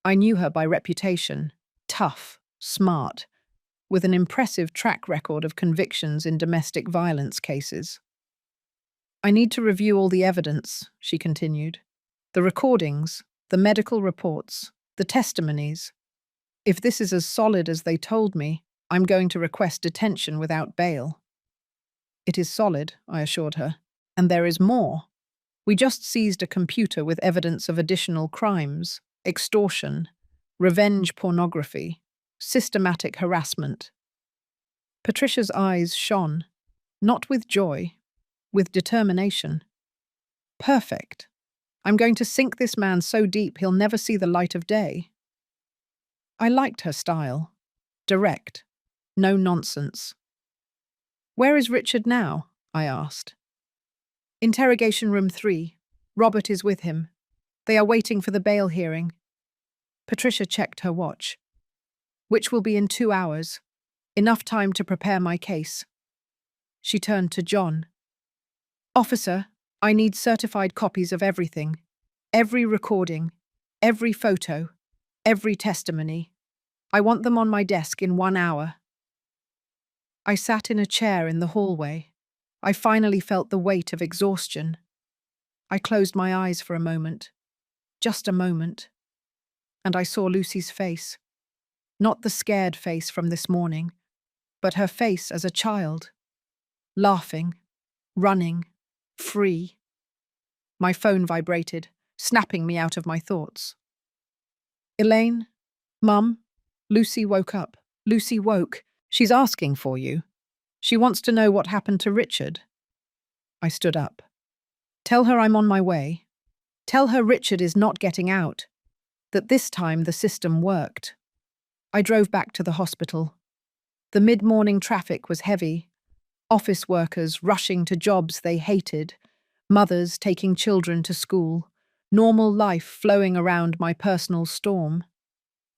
I knew her by reputation. Tough, smart, with an impressive track record of convictions in domestic violence cases. I need to review all the evidence, she continued. The recordings, the medical reports, the testimonies. If this is as solid as they told me, I'm going to request detention without bail. It is solid, I assured her, and there is more. We just seized a computer with evidence of additional crimes, extortion, revenge pornography, systematic harassment. Patricia's eyes shone, not with joy, with determination. Perfect. I'm going to sink this man so deep he'll never see the light of day. I liked her style. Direct. No nonsense. Where is Richard now? I asked. Interrogation room 3. Robert is with him. They are waiting for the bail hearing. Patricia checked her watch. Which will be in 2 hours. Enough time to prepare my case. She turned to John. Officer, I need certified copies of everything. Every recording. Every photo. Every testimony. I want them on my desk in 1 hour. I sat in a chair in the hallway. I finally felt the weight of exhaustion. I closed my eyes for a moment. Just a moment. And I saw Lucy's face. Not the scared face from this morning, but her face as a child. Laughing, running, free. My phone vibrated, snapping me out of my thoughts. Elaine? Mum? Lucy woke up. Lucy woke. She's asking for you. She wants to know what happened to Richard. I stood up. Tell her I'm on my way. Tell her Richard is not getting out. That this time the system worked. I drove back to the hospital. The mid-morning traffic was heavy. Office workers rushing to jobs they hated. Mothers taking children to school. Normal life flowing around my personal storm.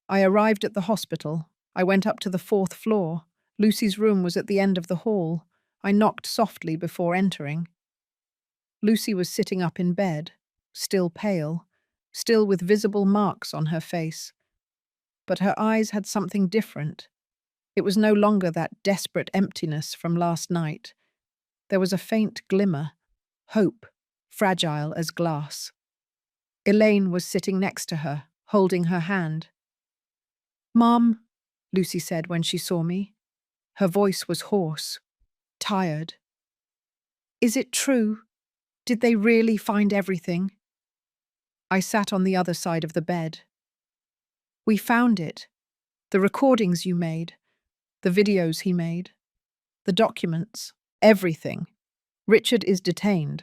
I arrived at the hospital. I went up to the 4th floor. Lucy's room was at the end of the hall. I knocked softly before entering. Lucy was sitting up in bed, still pale, still with visible marks on her face. but her eyes had something different. It was no longer that desperate emptiness from last night. There was a faint glimmer, hope, fragile as glass. Elaine was sitting next to her, holding her hand. "Mom," Lucy said when she saw me. Her voice was hoarse, tired. "Is it true? Did they really find everything?" I sat on the other side of the bed. "We found it. The recordings you made, the videos he made, the documents, everything. Richard is detained.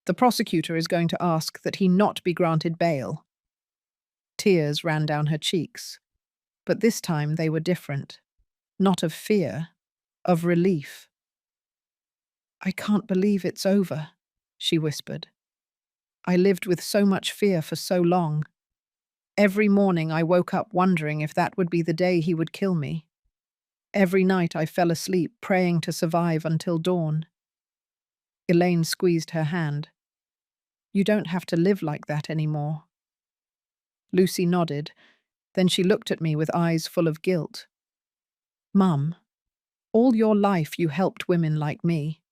The prosecutor is going to ask that he not be granted bail." Tears ran down her cheeks, but this time they were different. Not of fear, of relief. "I can't believe it's over," she whispered. "I lived with so much fear for so long. Every morning I woke up wondering if that would be the day he would kill me. Every night I fell asleep praying to survive until dawn." Elaine squeezed her hand. "You don't have to live like that anymore." Lucy nodded. Then she looked at me with eyes full of guilt. "Mum, all your life you helped women like me,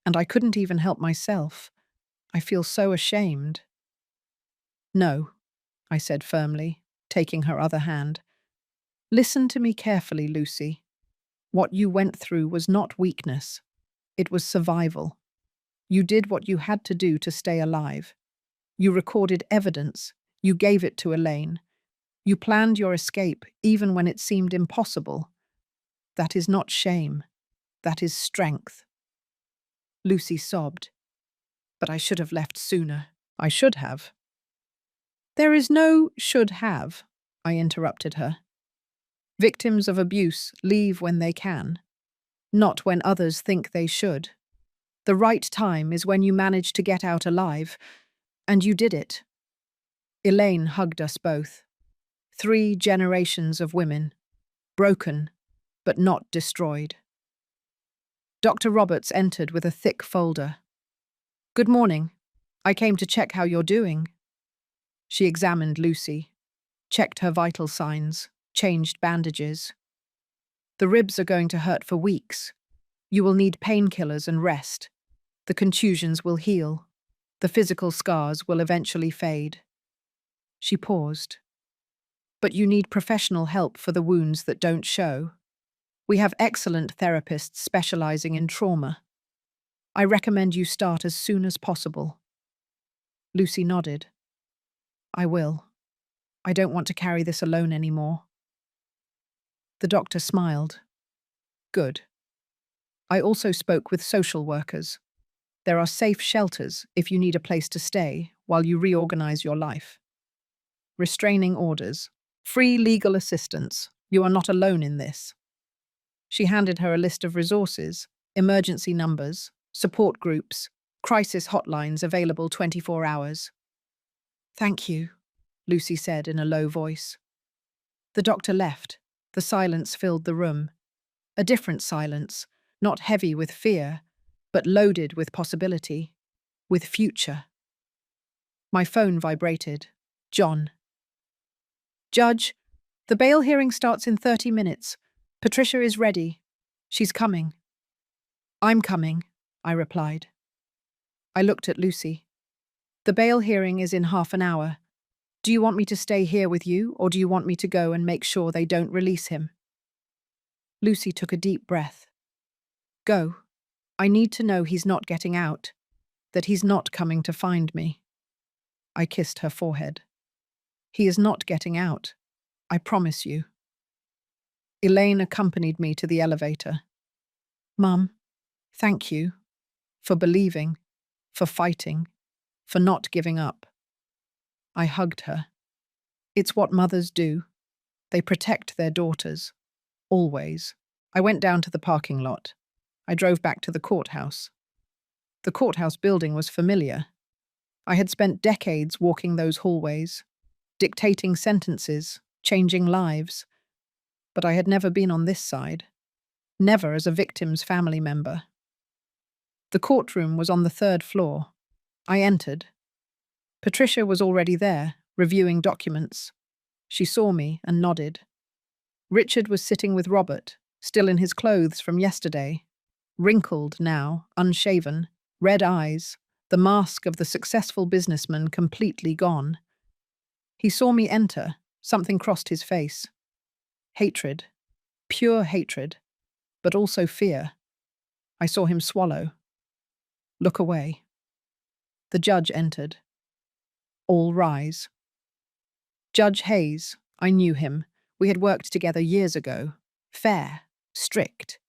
and I couldn't even help myself. I feel so ashamed." "No," I said firmly, taking her other hand. "Listen to me carefully, Lucy. What you went through was not weakness. It was survival. You did what you had to do to stay alive. You recorded evidence. You gave it to Elaine. You planned your escape even when it seemed impossible. That is not shame. That is strength." Lucy sobbed. "But I should have left sooner. I should have." "There is no should have," I interrupted her. "Victims of abuse leave when they can, not when others think they should. The right time is when you manage to get out alive, and you did it." Elaine hugged us both. 3 generations of women, broken, but not destroyed. Dr. Roberts entered with a thick folder. "Good morning. I came to check how you're doing." She examined Lucy, checked her vital signs, changed bandages. "The ribs are going to hurt for weeks. You will need painkillers and rest. The contusions will heal. The physical scars will eventually fade." She paused. "But you need professional help for the wounds that don't show. We have excellent therapists specializing in trauma. I recommend you start as soon as possible." Lucy nodded. "I will. I don't want to carry this alone anymore." The doctor smiled. "Good. I also spoke with social workers. There are safe shelters if you need a place to stay while you reorganize your life. Restraining orders. Free legal assistance. You are not alone in this." She handed her a list of resources, emergency numbers, support groups, crisis hotlines available 24 hours. "Thank you," Lucy said in a low voice. The doctor left. The silence filled the room. A different silence, not heavy with fear, but loaded with possibility, with future. My phone vibrated. John. "Judge, the bail hearing starts in 30 minutes. Patricia is ready. She's coming." "I'm coming," I replied. I looked at Lucy. "The bail hearing is in half an hour. Do you want me to stay here with you, or do you want me to go and make sure they don't release him?" Lucy took a deep breath. "Go. I need to know he's not getting out, that he's not coming to find me." I kissed her forehead. "He is not getting out. I promise you." Elaine accompanied me to the elevator. "Mum, thank you. For believing, for fighting, for not giving up." I hugged her. It's what mothers do. They protect their daughters. Always. I went down to the parking lot. I drove back to the courthouse. The courthouse building was familiar. I had spent decades walking those hallways, dictating sentences, changing lives. But I had never been on this side. Never as a victim's family member. The courtroom was on the 3rd floor. I entered. Patricia was already there, reviewing documents. She saw me and nodded. Richard was sitting with Robert, still in his clothes from yesterday, wrinkled now, unshaven, red eyes, the mask of the successful businessman completely gone. He saw me enter. Something crossed his face. Hatred. Pure hatred, but also fear. I saw him swallow. Look away. The judge entered. All rise. Judge Hayes, I knew him. We had worked together years ago. Fair, strict.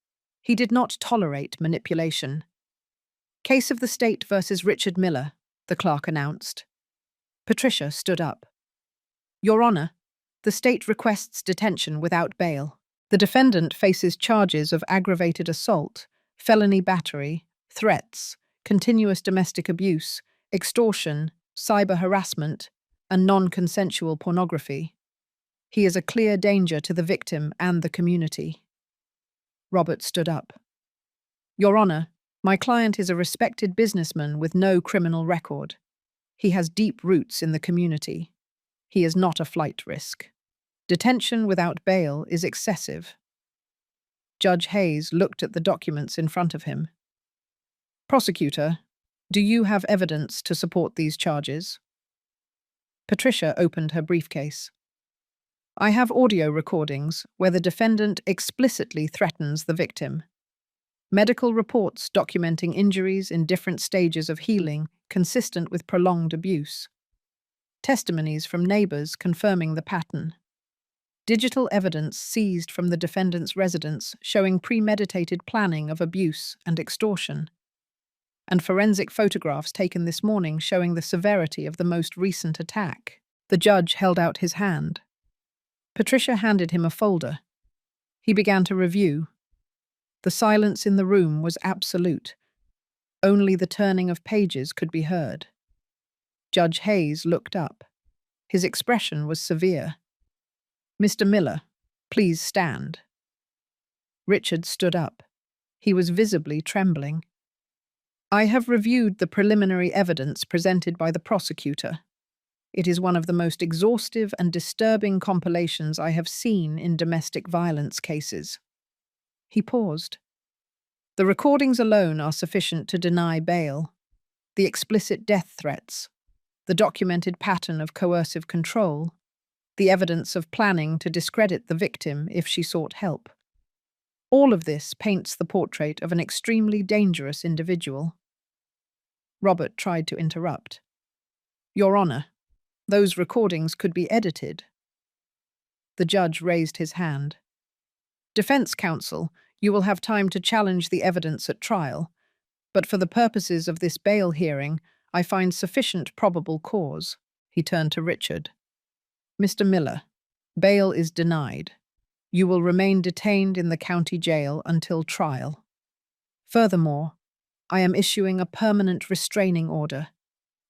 He did not tolerate manipulation. Case of the state versus Richard Miller, the clerk announced. Patricia stood up. Your Honor, the state requests detention without bail. The defendant faces charges of aggravated assault, felony battery, threats, continuous domestic abuse, extortion, cyber harassment, and non-consensual pornography. He is a clear danger to the victim and the community. Robert stood up. Your Honor, my client is a respected businessman with no criminal record. He has deep roots in the community. He is not a flight risk. Detention without bail is excessive. Judge Hayes looked at the documents in front of him. Prosecutor, do you have evidence to support these charges? Patricia opened her briefcase. I have audio recordings where the defendant explicitly threatens the victim. Medical reports documenting injuries in different stages of healing consistent with prolonged abuse. Testimonies from neighbors confirming the pattern. Digital evidence seized from the defendant's residence showing premeditated planning of abuse and extortion. And forensic photographs taken this morning showing the severity of the most recent attack. The judge held out his hand. Patricia handed him a folder. He began to review. The silence in the room was absolute. Only the turning of pages could be heard. Judge Hayes looked up. His expression was severe. Mr. Miller, please stand. Richard stood up. He was visibly trembling. I have reviewed the preliminary evidence presented by the prosecutor. It is one of the most exhaustive and disturbing compilations I have seen in domestic violence cases. He paused. The recordings alone are sufficient to deny bail. The explicit death threats, the documented pattern of coercive control, the evidence of planning to discredit the victim if she sought help. All of this paints the portrait of an extremely dangerous individual. Robert tried to interrupt. Your Honor, those recordings could be edited. The judge raised his hand. Defense counsel, you will have time to challenge the evidence at trial, but for the purposes of this bail hearing, I find sufficient probable cause. He turned to Richard. Mr. Miller, bail is denied. You will remain detained in the county jail until trial. Furthermore, I am issuing a permanent restraining order.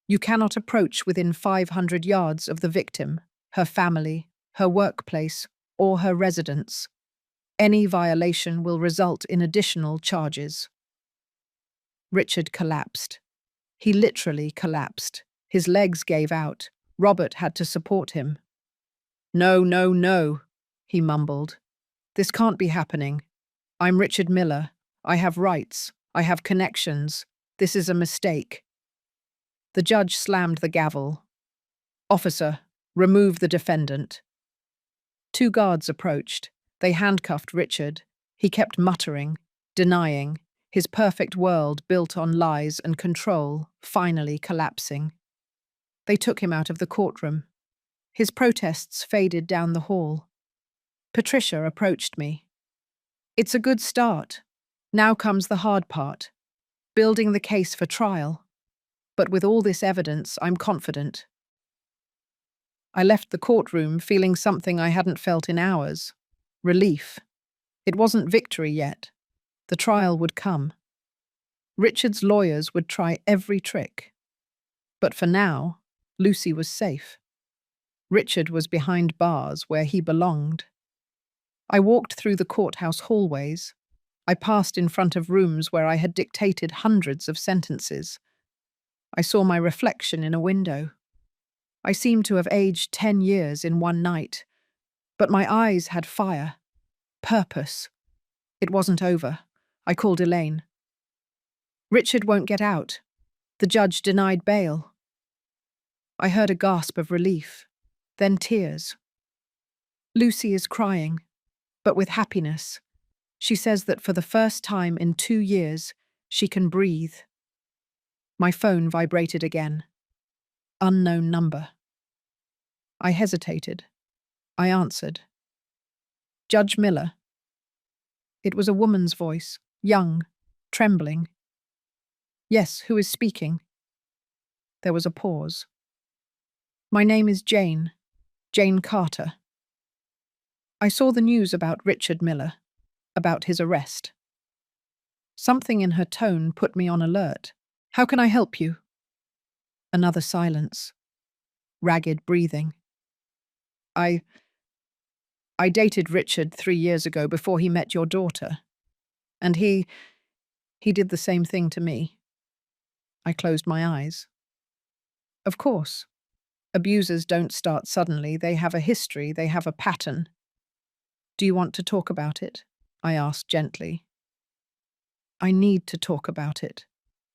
You cannot approach within 500 yards of the victim, her family, her workplace, or her residence. Any violation will result in additional charges. Richard collapsed. He literally collapsed. His legs gave out. Robert had to support him. No, no, no, he mumbled. This can't be happening. I'm Richard Miller. I have rights. I have connections. This is a mistake. The judge slammed the gavel. Officer, remove the defendant. 2 guards approached. They handcuffed Richard. He kept muttering, denying, his perfect world built on lies and control, finally collapsing. They took him out of the courtroom. His protests faded down the hall. Patricia approached me. It's a good start. Now comes the hard part, building the case for trial. But with all this evidence, I'm confident. I left the courtroom feeling something I hadn't felt in hours. Relief. It wasn't victory yet. The trial would come. Richard's lawyers would try every trick. But for now, Lucy was safe. Richard was behind bars where he belonged. I walked through the courthouse hallways. I passed in front of rooms where I had dictated hundreds of sentences. I saw my reflection in a window. I seemed to have aged 10 years in one night. But my eyes had fire, purpose. It wasn't over. I called Elaine. Richard won't get out. The judge denied bail. I heard a gasp of relief, then tears. Lucy is crying, but with happiness. She says that for the first time in 2 years, she can breathe. My phone vibrated again. Unknown number. I hesitated. I answered. Judge Miller. It was a woman's voice, young, trembling. Yes, who is speaking? There was a pause. My name is Jane Carter. I saw the news about Richard Miller, about his arrest. Something in her tone put me on alert. How can I help you? Another silence. Ragged breathing. I dated Richard 3 years ago before he met your daughter. And he did the same thing to me. I closed my eyes. Of course. Abusers don't start suddenly. They have a history. They have a pattern. Do you want to talk about it? I asked gently. I need to talk about it,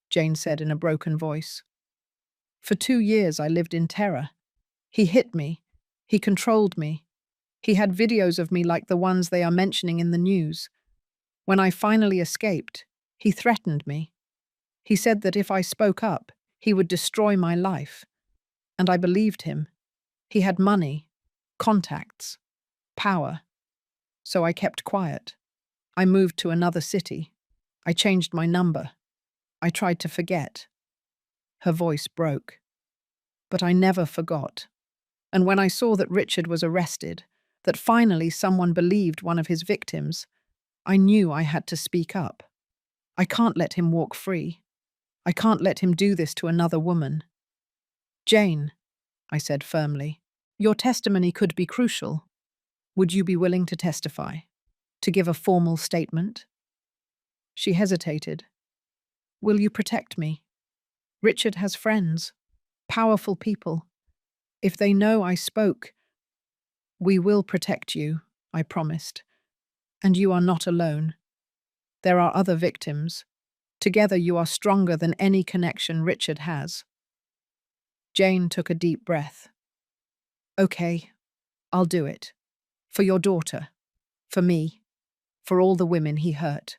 Jane said in a broken voice. For 2 years I lived in terror. He hit me. He controlled me. He had videos of me like the ones they are mentioning in the news. When I finally escaped, he threatened me. He said that if I spoke up, he would destroy my life. And I believed him. He had money, contacts, power. So I kept quiet. I moved to another city. I changed my number. I tried to forget. Her voice broke. But I never forgot. And when I saw that Richard was arrested, that finally someone believed one of his victims, I knew I had to speak up. I can't let him walk free. I can't let him do this to another woman. Jane, I said firmly, your testimony could be crucial. Would you be willing to testify? To give a formal statement? She hesitated. Will you protect me? Richard has friends, powerful people. If they know I spoke, we will protect you, I promised. And you are not alone. There are other victims. Together you are stronger than any connection Richard has. Jane took a deep breath. Okay, I'll do it. For your daughter. For me. For all the women he hurt.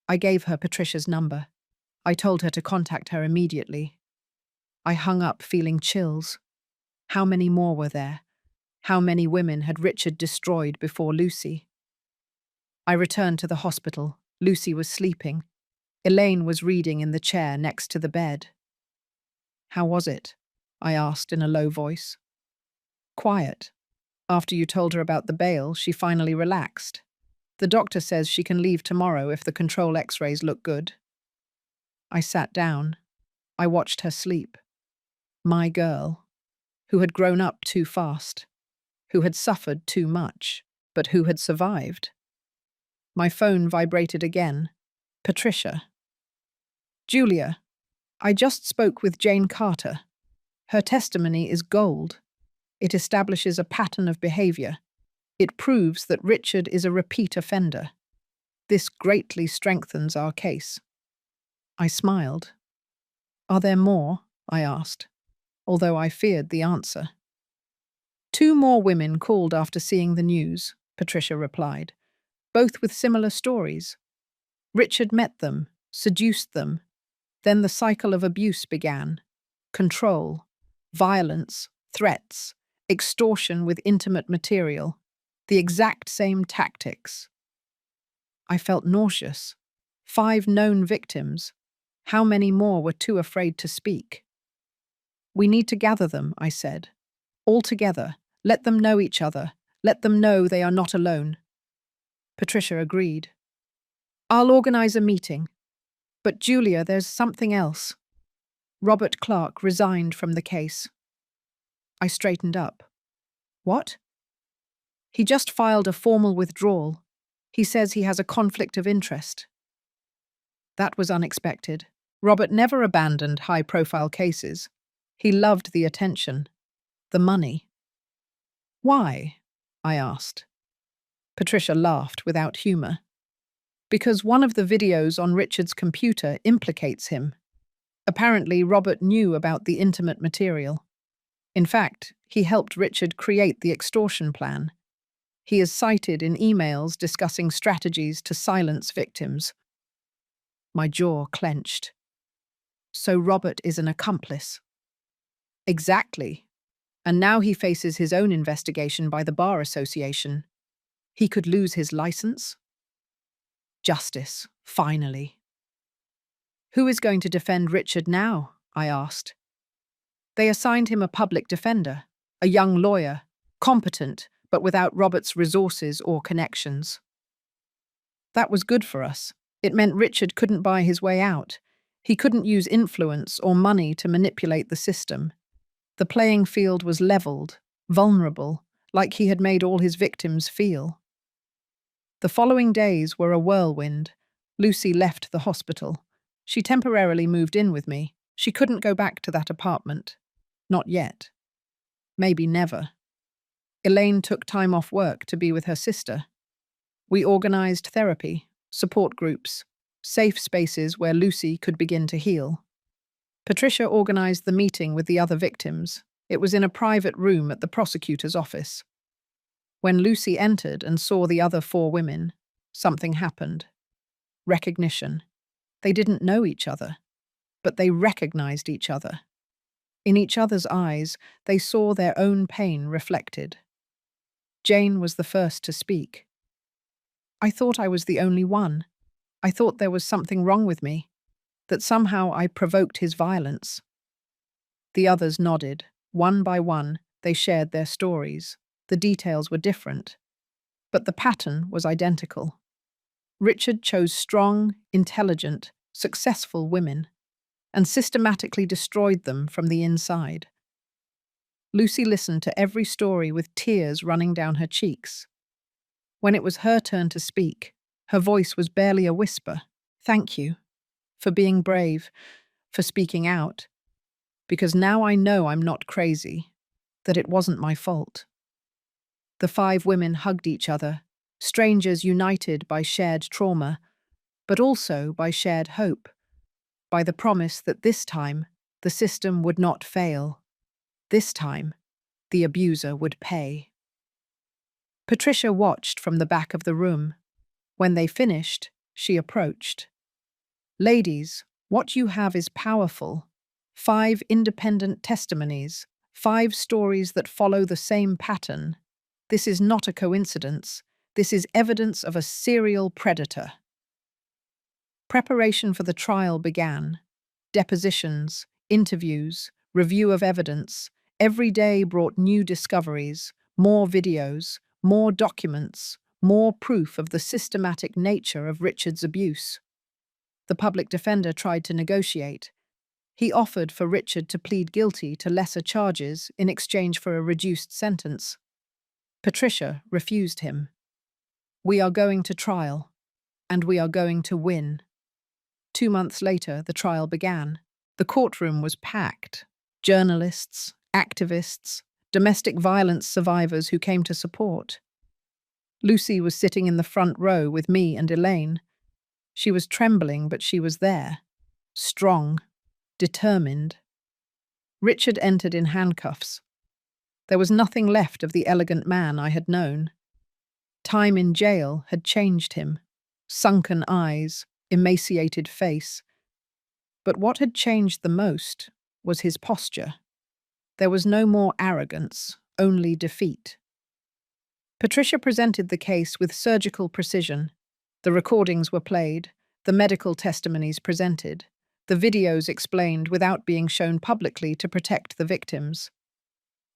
I gave her Patricia's number. I told her to contact her immediately. I hung up feeling chills. How many more were there? How many women had Richard destroyed before Lucy? I returned to the hospital. Lucy was sleeping. Elaine was reading in the chair next to the bed. How was it? I asked in a low voice. Quiet. After you told her about the bail, she finally relaxed. The doctor says she can leave tomorrow if the control x-rays look good. I sat down. I watched her sleep. My girl, who had grown up too fast, who had suffered too much, but who had survived. My phone vibrated again. Patricia. Julia, I just spoke with Jane Carter. Her testimony is gold. It establishes a pattern of behavior. It proves that Richard is a repeat offender. This greatly strengthens our case. I smiled. Are there more? I asked, although I feared the answer. 2 more women called after seeing the news, Patricia replied, both with similar stories. Richard met them, seduced them. Then the cycle of abuse began. Control, violence, threats, extortion with intimate material. The exact same tactics. I felt nauseous. 5 known victims. How many more were too afraid to speak? We need to gather them, I said. All together. Let them know each other. Let them know they are not alone. Patricia agreed. I'll organize a meeting. But Julia, there's something else. Robert Clark resigned from the case. I straightened up. What? He just filed a formal withdrawal. He says he has a conflict of interest. That was unexpected. Robert never abandoned high-profile cases. He loved the attention, the money. Why? I asked. Patricia laughed without humor. Because one of the videos on Richard's computer implicates him. Apparently, Robert knew about the intimate material. In fact, he helped Richard create the extortion plan. He is cited in emails discussing strategies to silence victims. My jaw clenched. So Robert is an accomplice. Exactly. And now he faces his own investigation by the Bar Association. He could lose his license. Justice, finally. Who is going to defend Richard now? I asked. They assigned him a public defender, a young lawyer, competent, but without Robert's resources or connections. That was good for us. It meant Richard couldn't buy his way out. He couldn't use influence or money to manipulate the system. The playing field was leveled, vulnerable, like he had made all his victims feel. The following days were a whirlwind. Lucy left the hospital. She temporarily moved in with me. She couldn't go back to that apartment. Not yet. Maybe never. Elaine took time off work to be with her sister. We organized therapy, support groups, safe spaces where Lucy could begin to heal. Patricia organized the meeting with the other victims. It was in a private room at the prosecutor's office. When Lucy entered and saw the other 4 women, something happened. Recognition. They didn't know each other, but they recognized each other. In each other's eyes, they saw their own pain reflected. Jane was the first to speak. I thought I was the only one. I thought there was something wrong with me, that somehow I provoked his violence. The others nodded. One by one, they shared their stories. The details were different, but the pattern was identical. Richard chose strong, intelligent, successful women and systematically destroyed them from the inside. Lucy listened to every story with tears running down her cheeks. When it was her turn to speak, her voice was barely a whisper. Thank you for being brave, for speaking out, because now I know I'm not crazy, that it wasn't my fault. The 5 women hugged each other, strangers united by shared trauma, but also by shared hope, by the promise that this time the system would not fail. This time, the abuser would pay. Patricia watched from the back of the room. When they finished, she approached. Ladies, what you have is powerful. 5 independent testimonies, 5 stories that follow the same pattern. This is not a coincidence. This is evidence of a serial predator. Preparation for the trial began. Depositions, interviews, review of evidence. Every day brought new discoveries, more videos, more documents, more proof of the systematic nature of Richard's abuse. The public defender tried to negotiate. He offered for Richard to plead guilty to lesser charges in exchange for a reduced sentence. Patricia refused him. We are going to trial, and we are going to win. 2 months later, the trial began. The courtroom was packed. Journalists, activists, domestic violence survivors who came to support. Lucy was sitting in the front row with me and Elaine. She was trembling, but she was there. Strong, determined. Richard entered in handcuffs. There was nothing left of the elegant man I had known. Time in jail had changed him. Sunken eyes, emaciated face. But what had changed the most was his posture. There was no more arrogance, only defeat. Patricia presented the case with surgical precision. The recordings were played, the medical testimonies presented, the videos explained without being shown publicly to protect the victims.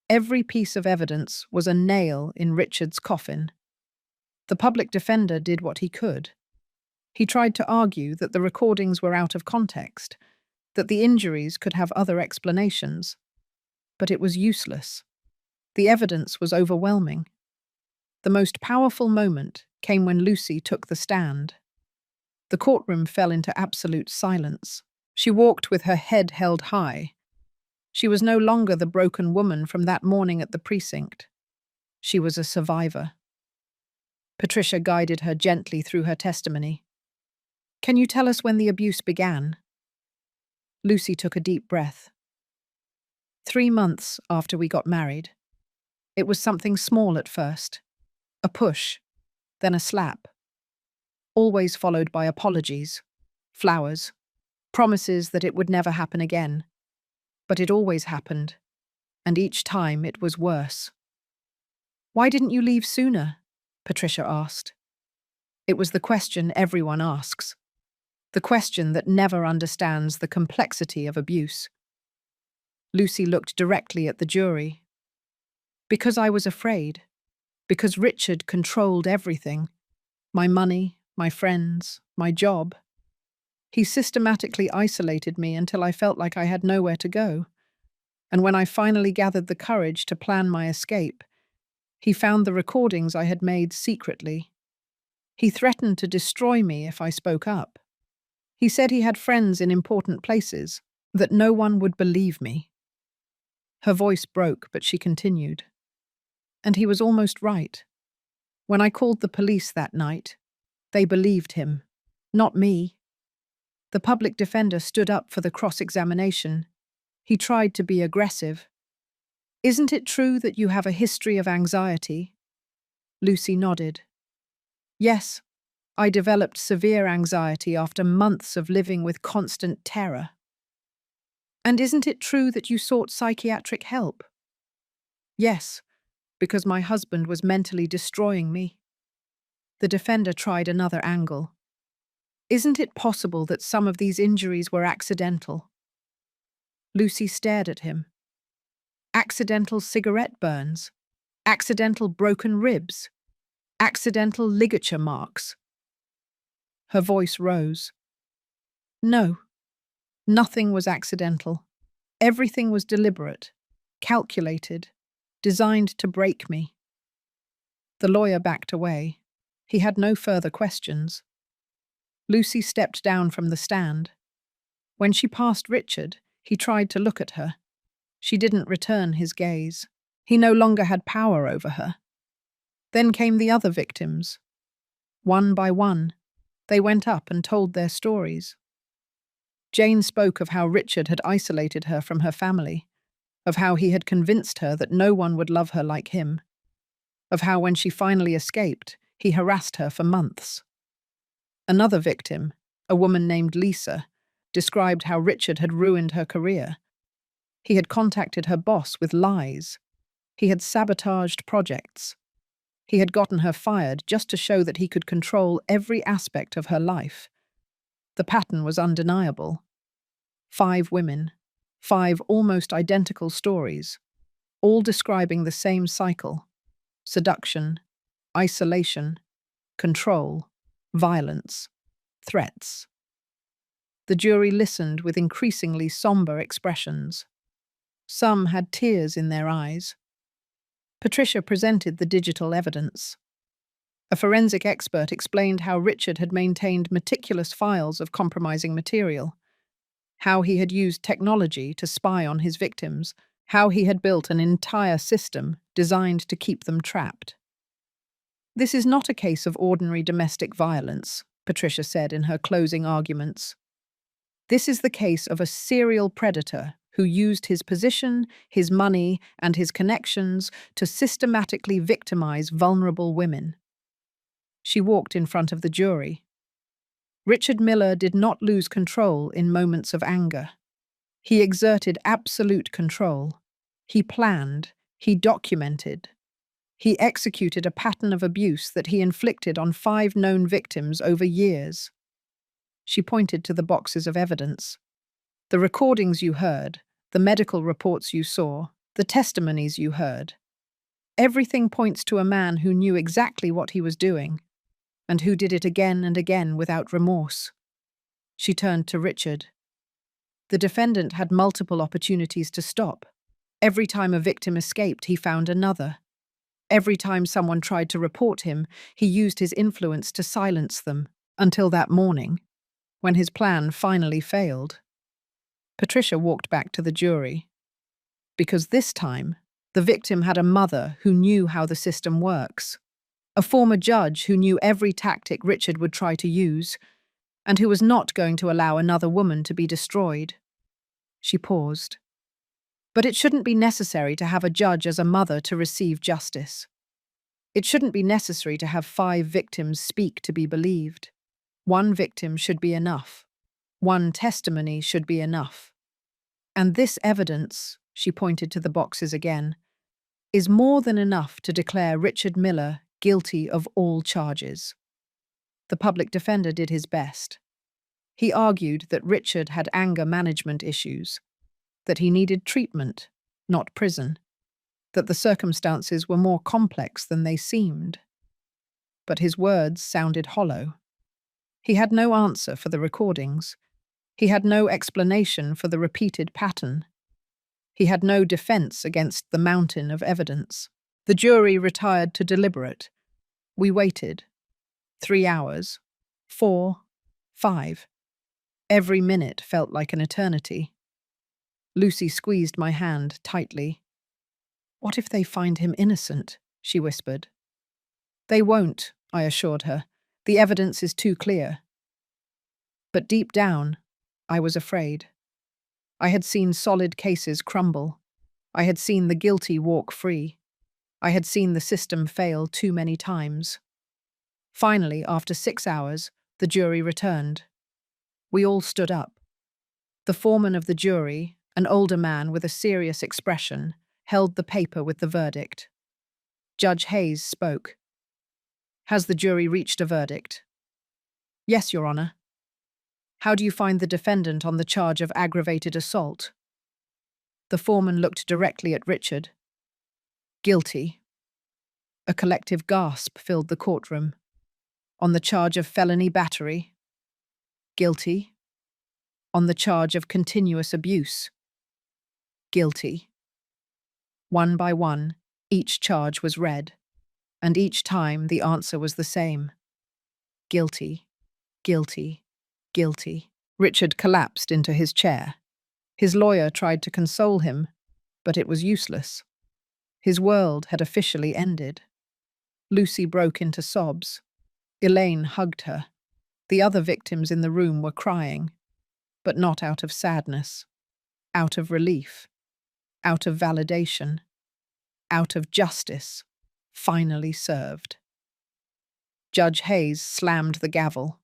Every piece of evidence was a nail in Richard's coffin. The public defender did what he could. He tried to argue that the recordings were out of context, that the injuries could have other explanations. But it was useless. The evidence was overwhelming. The most powerful moment came when Lucy took the stand. The courtroom fell into absolute silence. She walked with her head held high. She was no longer the broken woman from that morning at the precinct. She was a survivor. Patricia guided her gently through her testimony. Can you tell us when the abuse began? Lucy took a deep breath. 3 months after we got married. It was something small at first. A push, then a slap. Always followed by apologies, flowers, promises that it would never happen again. But it always happened, and each time it was worse. Why didn't you leave sooner? Patricia asked. It was the question everyone asks. The question that never understands the complexity of abuse. Lucy looked directly at the jury. Because I was afraid. Because Richard controlled everything. My money, my friends, my job. He systematically isolated me until I felt like I had nowhere to go. And when I finally gathered the courage to plan my escape, he found the recordings I had made secretly. He threatened to destroy me if I spoke up. He said he had friends in important places, that no one would believe me. Her voice broke, but she continued. And he was almost right. When I called the police that night, they believed him, not me. The public defender stood up for the cross-examination. He tried to be aggressive. Isn't it true that you have a history of anxiety? Lucy nodded. Yes, I developed severe anxiety after months of living with constant terror. And isn't it true that you sought psychiatric help? Yes, because my husband was mentally destroying me. The defender tried another angle. Isn't it possible that some of these injuries were accidental? Lucy stared at him. Accidental cigarette burns, accidental broken ribs, accidental ligature marks. Her voice rose. No, nothing was accidental. Everything was deliberate, calculated, designed to break me. The lawyer backed away. He had no further questions. Lucy stepped down from the stand. When she passed Richard, he tried to look at her. She didn't return his gaze. He no longer had power over her. Then came the other victims. One by one, they went up and told their stories. Jane spoke of how Richard had isolated her from her family, of how he had convinced her that no one would love her like him, of how when she finally escaped, he harassed her for months. Another victim, a woman named Lisa, described how Richard had ruined her career. He had contacted her boss with lies. He had sabotaged projects. He had gotten her fired just to show that he could control every aspect of her life. The pattern was undeniable. 5 women, 5 almost identical stories, all describing the same cycle: seduction, isolation, control, violence, threats. The jury listened with increasingly somber expressions. Some had tears in their eyes. Patricia presented the digital evidence. A forensic expert explained how Richard had maintained meticulous files of compromising material, how he had used technology to spy on his victims, how he had built an entire system designed to keep them trapped. This is not a case of ordinary domestic violence, Patricia said in her closing arguments. This is the case of a serial predator who used his position, his money, and his connections to systematically victimize vulnerable women. She walked in front of the jury. Richard Miller did not lose control in moments of anger. He exerted absolute control. He planned, he documented. He executed a pattern of abuse that he inflicted on 5 known victims over years. She pointed to the boxes of evidence. The recordings you heard, the medical reports you saw, the testimonies you heard. Everything points to a man who knew exactly what he was doing, and who did it again and again without remorse. She turned to Richard. The defendant had multiple opportunities to stop. Every time a victim escaped, he found another. Every time someone tried to report him, he used his influence to silence them, until that morning, when his plan finally failed. Patricia walked back to the jury. Because this time, The victim had a mother who knew how the system works, a former judge who knew every tactic Richard would try to use, and who was not going to allow another woman to be destroyed. She paused. But it shouldn't be necessary to have a judge as a mother to receive justice. It shouldn't be necessary to have 5 victims speak to be believed. One victim should be enough. One testimony should be enough. And this evidence, she pointed to the boxes again, is more than enough to declare Richard Miller guilty of all charges. The public defender did his best. He argued that Richard had anger management issues, that he needed treatment, not prison, that the circumstances were more complex than they seemed. But his words sounded hollow. He had no answer for the recordings. He had no explanation for the repeated pattern. He had no defense against the mountain of evidence. The jury retired to deliberate. We waited. 3 hours. 4. 5. Every minute felt like an eternity. Lucy squeezed my hand tightly. "What if they find him innocent?" she whispered. "They won't," I assured her. "The evidence is too clear." But deep down, I was afraid. I had seen solid cases crumble. I had seen the guilty walk free. I had seen the system fail too many times. Finally, after 6 hours, the jury returned. We all stood up. The foreman of the jury, an older man with a serious expression, held the paper with the verdict. Judge Hayes spoke. "Has the jury reached a verdict?" "Yes, Your Honor." "How do you find the defendant on the charge of aggravated assault?" The foreman looked directly at Richard. "Guilty." A collective gasp filled the courtroom. "On the charge of felony battery?" "Guilty." "On the charge of continuous abuse?" "Guilty." One by one, each charge was read, and each time the answer was the same. Guilty, guilty, guilty. Richard collapsed into his chair. His lawyer tried to console him, but it was useless. His world had officially ended. Lucy broke into sobs. Elaine hugged her. The other victims in the room were crying, but not out of sadness, out of relief, out of validation, out of justice, finally served. Judge Hayes slammed the gavel.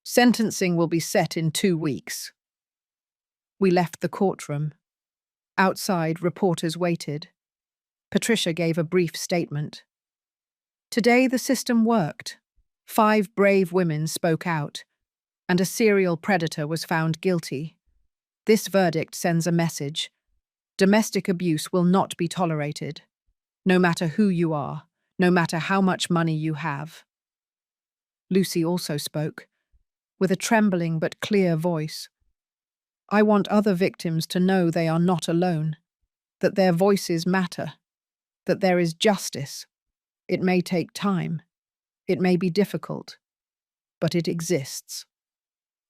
"Sentencing will be set in 2 weeks." We left the courtroom. Outside, reporters waited. Patricia gave a brief statement. Today the system worked. 5 brave women spoke out, and a serial predator was found guilty. This verdict sends a message. Domestic abuse will not be tolerated, no matter who you are, no matter how much money you have. Lucy also spoke, with a trembling but clear voice. "I want other victims to know they are not alone, that their voices matter, that there is justice. It may take time. It may be difficult, but it exists."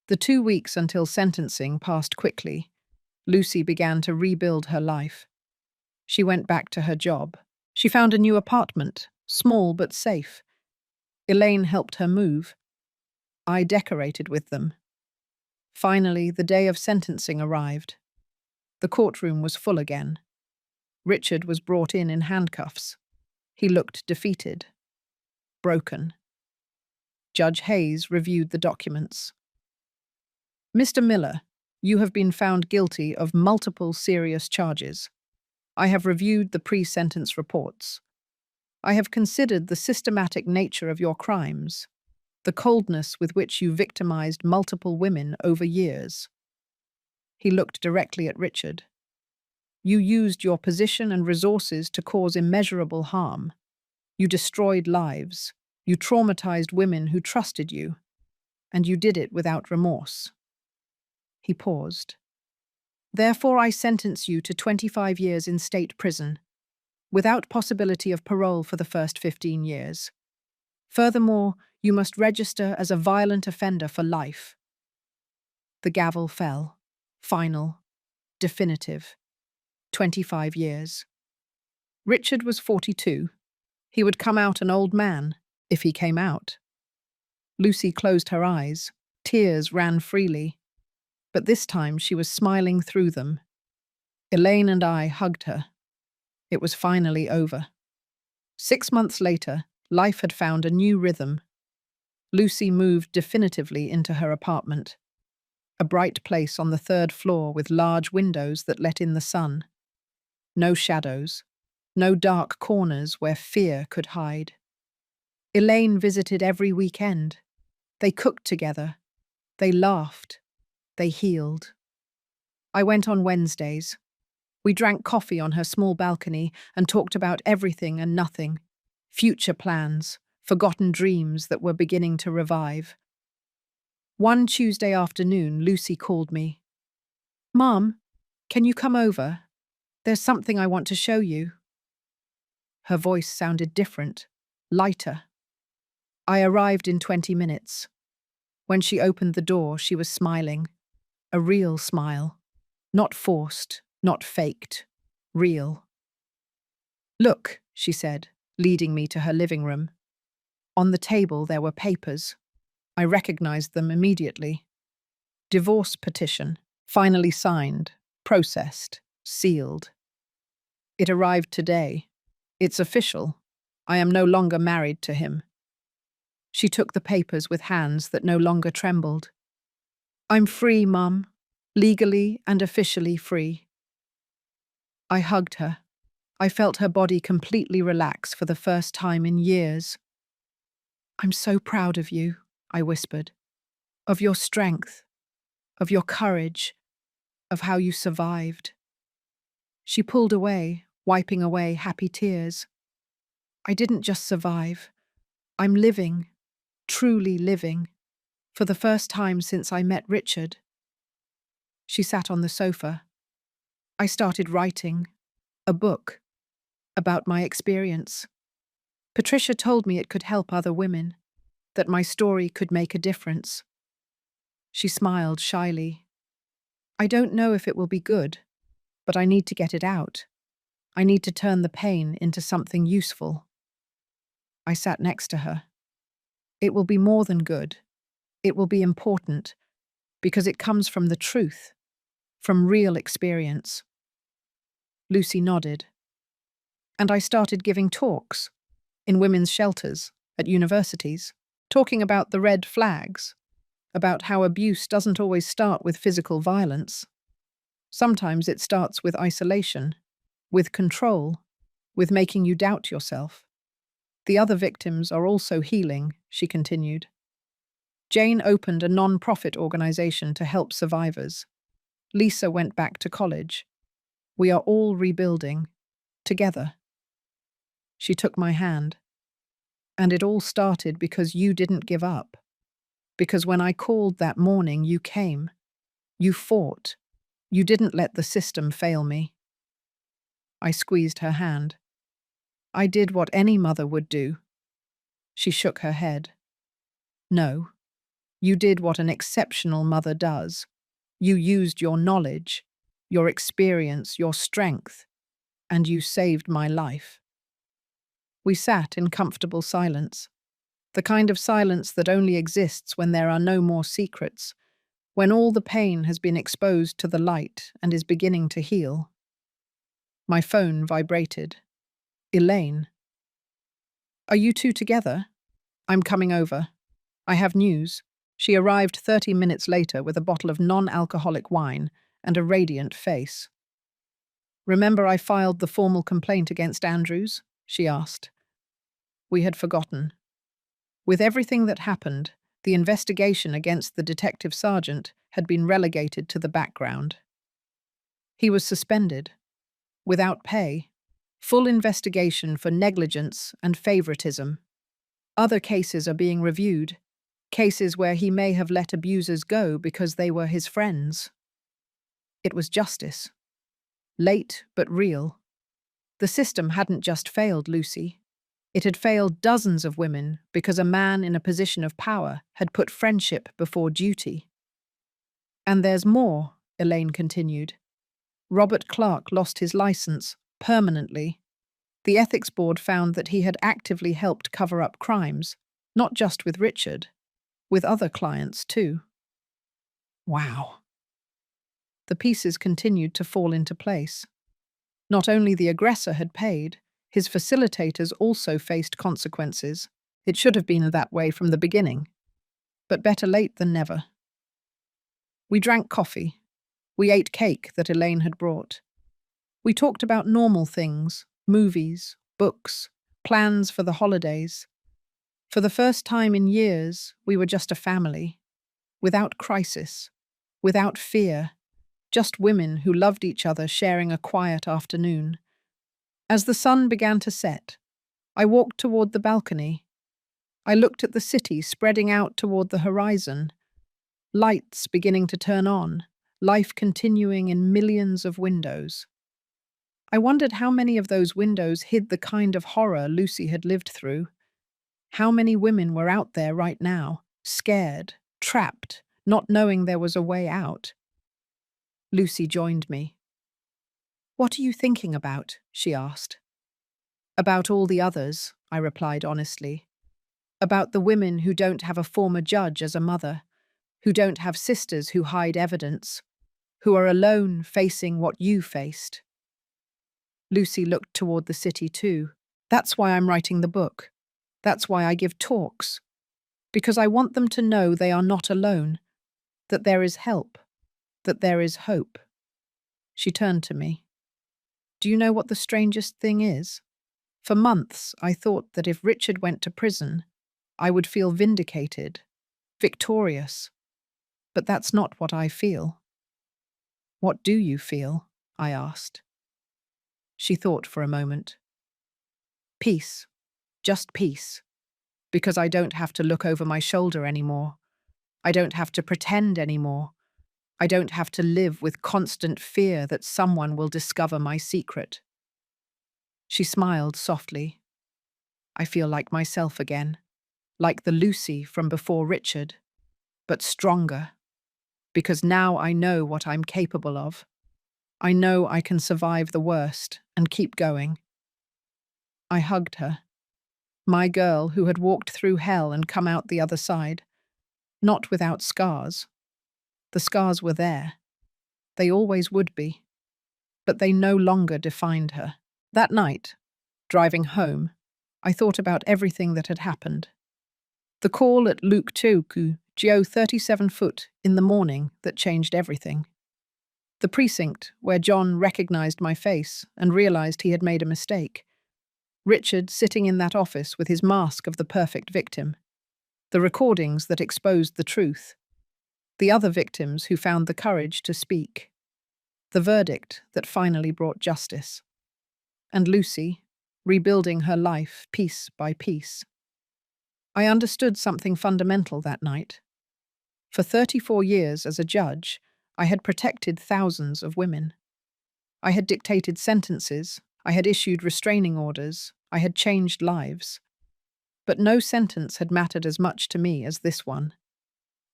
The 2 weeks until sentencing passed quickly. Lucy began to rebuild her life. She went back to her job. She found a new apartment, small but safe. Elaine helped her move. I decorated with them. Finally, the day of sentencing arrived. The courtroom was full again. Richard was brought in handcuffs. He looked defeated, broken. Judge Hayes reviewed the documents. "Mr. Miller, you have been found guilty of multiple serious charges. I have reviewed the pre-sentence reports. I have considered the systematic nature of your crimes, the coldness with which you victimized multiple women over years." He looked directly at Richard. "You used your position and resources to cause immeasurable harm. You destroyed lives. You traumatized women who trusted you. And you did it without remorse." He paused. "Therefore, I sentence you to 25 years in state prison, without possibility of parole for the first 15 years. Furthermore, you must register as a violent offender for life." The gavel fell. Final. Definitive. 25 years. Richard was 42. He would come out an old man, if he came out. Lucy closed her eyes. Tears ran freely. But this time she was smiling through them. Elaine and I hugged her. It was finally over. 6 months later, life had found a new rhythm. Lucy moved definitively into her apartment. A bright place on the 3rd floor with large windows that let in the sun. No shadows. No dark corners where fear could hide. Elaine visited every weekend. They cooked together. They laughed. They healed. I went on Wednesdays. We drank coffee on her small balcony and talked about everything and nothing. Future plans, forgotten dreams that were beginning to revive. One Tuesday afternoon, Lucy called me. "Mom, can you come over? There's something I want to show you." Her voice sounded different, lighter. I arrived in 20 minutes. When she opened the door, she was smiling. A real smile. Not forced, not faked. Real. "Look," she said, leading me to her living room. On the table there were papers. I recognized them immediately. Divorce petition, finally signed, processed, sealed. It arrived today. It's official. I am no longer married to him. She took the papers with hands that no longer trembled. "I'm free, Mum. Legally and officially free." I hugged her. I felt her body completely relax for the first time in years. "I'm so proud of you," I whispered. "Of your strength, of your courage, of how you survived." She pulled away, wiping away happy tears. "I didn't just survive. I'm living, truly living, for the first time since I met Richard." She sat on the sofa. I started writing a book about my experience. Patricia told me it could help other women, that my story could make a difference. She smiled shyly. "I don't know if it will be good, but I need to get it out. I need to turn the pain into something useful." I sat next to her. "It will be more than good. It will be important, because it comes from the truth, from real experience." Lucy nodded. And I started giving talks, in women's shelters, at universities, talking about the red flags, about how abuse doesn't always start with physical violence. Sometimes it starts with isolation, with control, with making you doubt yourself. "The other victims are also healing," she continued. "Jane opened a non-profit organization to help survivors. Lisa went back to college. We are all rebuilding, together." She took my hand. "And it all started because you didn't give up. Because when I called that morning, you came. You fought. You didn't let the system fail me." I squeezed her hand. "I did what any mother would do." She shook her head. "No, you did what an exceptional mother does. You used your knowledge, your experience, your strength, and you saved my life." We sat in comfortable silence, the kind of silence that only exists when there are no more secrets, when all the pain has been exposed to the light and is beginning to heal. My phone vibrated. "Elaine." "Are you two together?" "I'm coming over. I have news." She arrived 30 minutes later with a bottle of non-alcoholic wine and a radiant face. "Remember I filed the formal complaint against Andrews?" she asked. We had forgotten. With everything that happened, the investigation against the detective sergeant had been relegated to the background. He was suspended, without pay, full investigation for negligence and favoritism. Other cases are being reviewed, cases where he may have let abusers go because they were his friends. It was justice. Late but real. The system hadn't just failed Lucy. It had failed dozens of women because a man in a position of power had put friendship before duty. "And there's more," Elaine continued. "Robert Clark lost his license permanently. The ethics board found that he had actively helped cover up crimes, not just with Richard, with other clients too. Wow. The pieces continued to fall into place. Not only the aggressor had paid, his facilitators also faced consequences. It should have been that way from the beginning. But better late than never. We drank coffee. We ate cake that Elaine had brought. We talked about normal things, movies, books, plans for the holidays. For the first time in years, we were just a family. Without crisis, without fear, just women who loved each other sharing a quiet afternoon. As the sun began to set, I walked toward the balcony. I looked at the city spreading out toward the horizon, lights beginning to turn on, life continuing in millions of windows. I wondered how many of those windows hid the kind of horror Lucy had lived through. How many women were out there right now, scared, trapped, not knowing there was a way out. Lucy joined me. "What are you thinking about?" she asked. "About all the others," I replied honestly. "About the women who don't have a former judge as a mother, who don't have sisters who hide evidence, who are alone facing what you faced." Lucy looked toward the city too. "That's why I'm writing the book. That's why I give talks. Because I want them to know they are not alone, that there is help, that there is hope." She turned to me. "Do you know what the strangest thing is? For months, I thought that if Richard went to prison, I would feel vindicated, victorious. But that's not what I feel." "What do you feel?" I asked. She thought for a moment. "Peace. Just peace. Because I don't have to look over my shoulder anymore. I don't have to pretend anymore. I don't have to live with constant fear that someone will discover my secret." She smiled softly. "I feel like myself again, like the Lucy from before Richard, but stronger, because now I know what I'm capable of. I know I can survive the worst and keep going." I hugged her. My girl who had walked through hell and come out the other side, not without scars. The scars were there. They always would be. But they no longer defined her. That night, driving home, I thought about everything that had happened. The call at Luke Choku, Geo 37 foot, in the morning that changed everything. The precinct where John recognized my face and realized he had made a mistake. Richard sitting in that office with his mask of the perfect victim. The recordings that exposed the truth. The other victims who found the courage to speak. The verdict that finally brought justice. And Lucy, rebuilding her life piece by piece. I understood something fundamental that night. For 34 years as a judge, I had protected thousands of women. I had dictated sentences, I had issued restraining orders, I had changed lives. But no sentence had mattered as much to me as this one.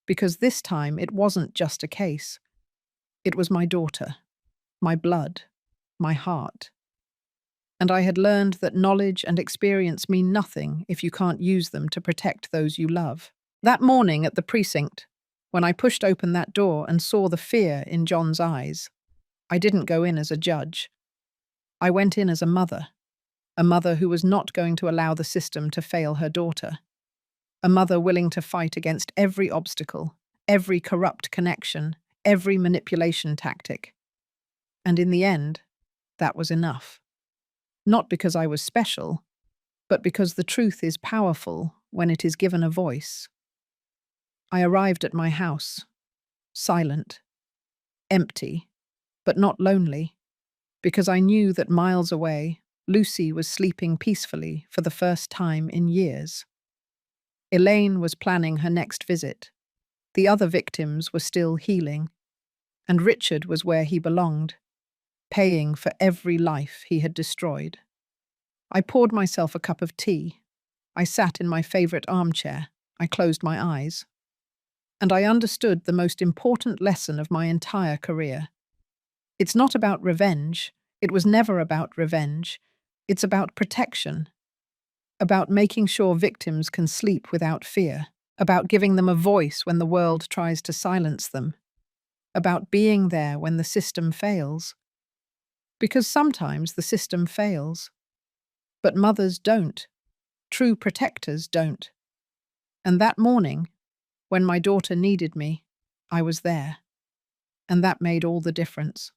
Because this time it wasn't just a case. It was my daughter, my blood, my heart. And I had learned that knowledge and experience mean nothing if you can't use them to protect those you love. That morning at the precinct, when I pushed open that door and saw the fear in John's eyes, I didn't go in as a judge. I went in as a mother who was not going to allow the system to fail her daughter. A mother willing to fight against every obstacle, every corrupt connection, every manipulation tactic. And in the end, that was enough. Not because I was special, but because the truth is powerful when it is given a voice. I arrived at my house, silent, empty, but not lonely, because I knew that miles away, Lucy was sleeping peacefully for the first time in years. Elaine was planning her next visit. The other victims were still healing, and Richard was where he belonged, paying for every life he had destroyed. I poured myself a cup of tea. I sat in my favorite armchair. I closed my eyes. And I understood the most important lesson of my entire career. It's not about revenge. It was never about revenge. It's about protection, about making sure victims can sleep without fear, about giving them a voice when the world tries to silence them, about being there when the system fails. Because sometimes the system fails, but mothers don't. True protectors don't. And that morning, when my daughter needed me, I was there. And that made all the difference.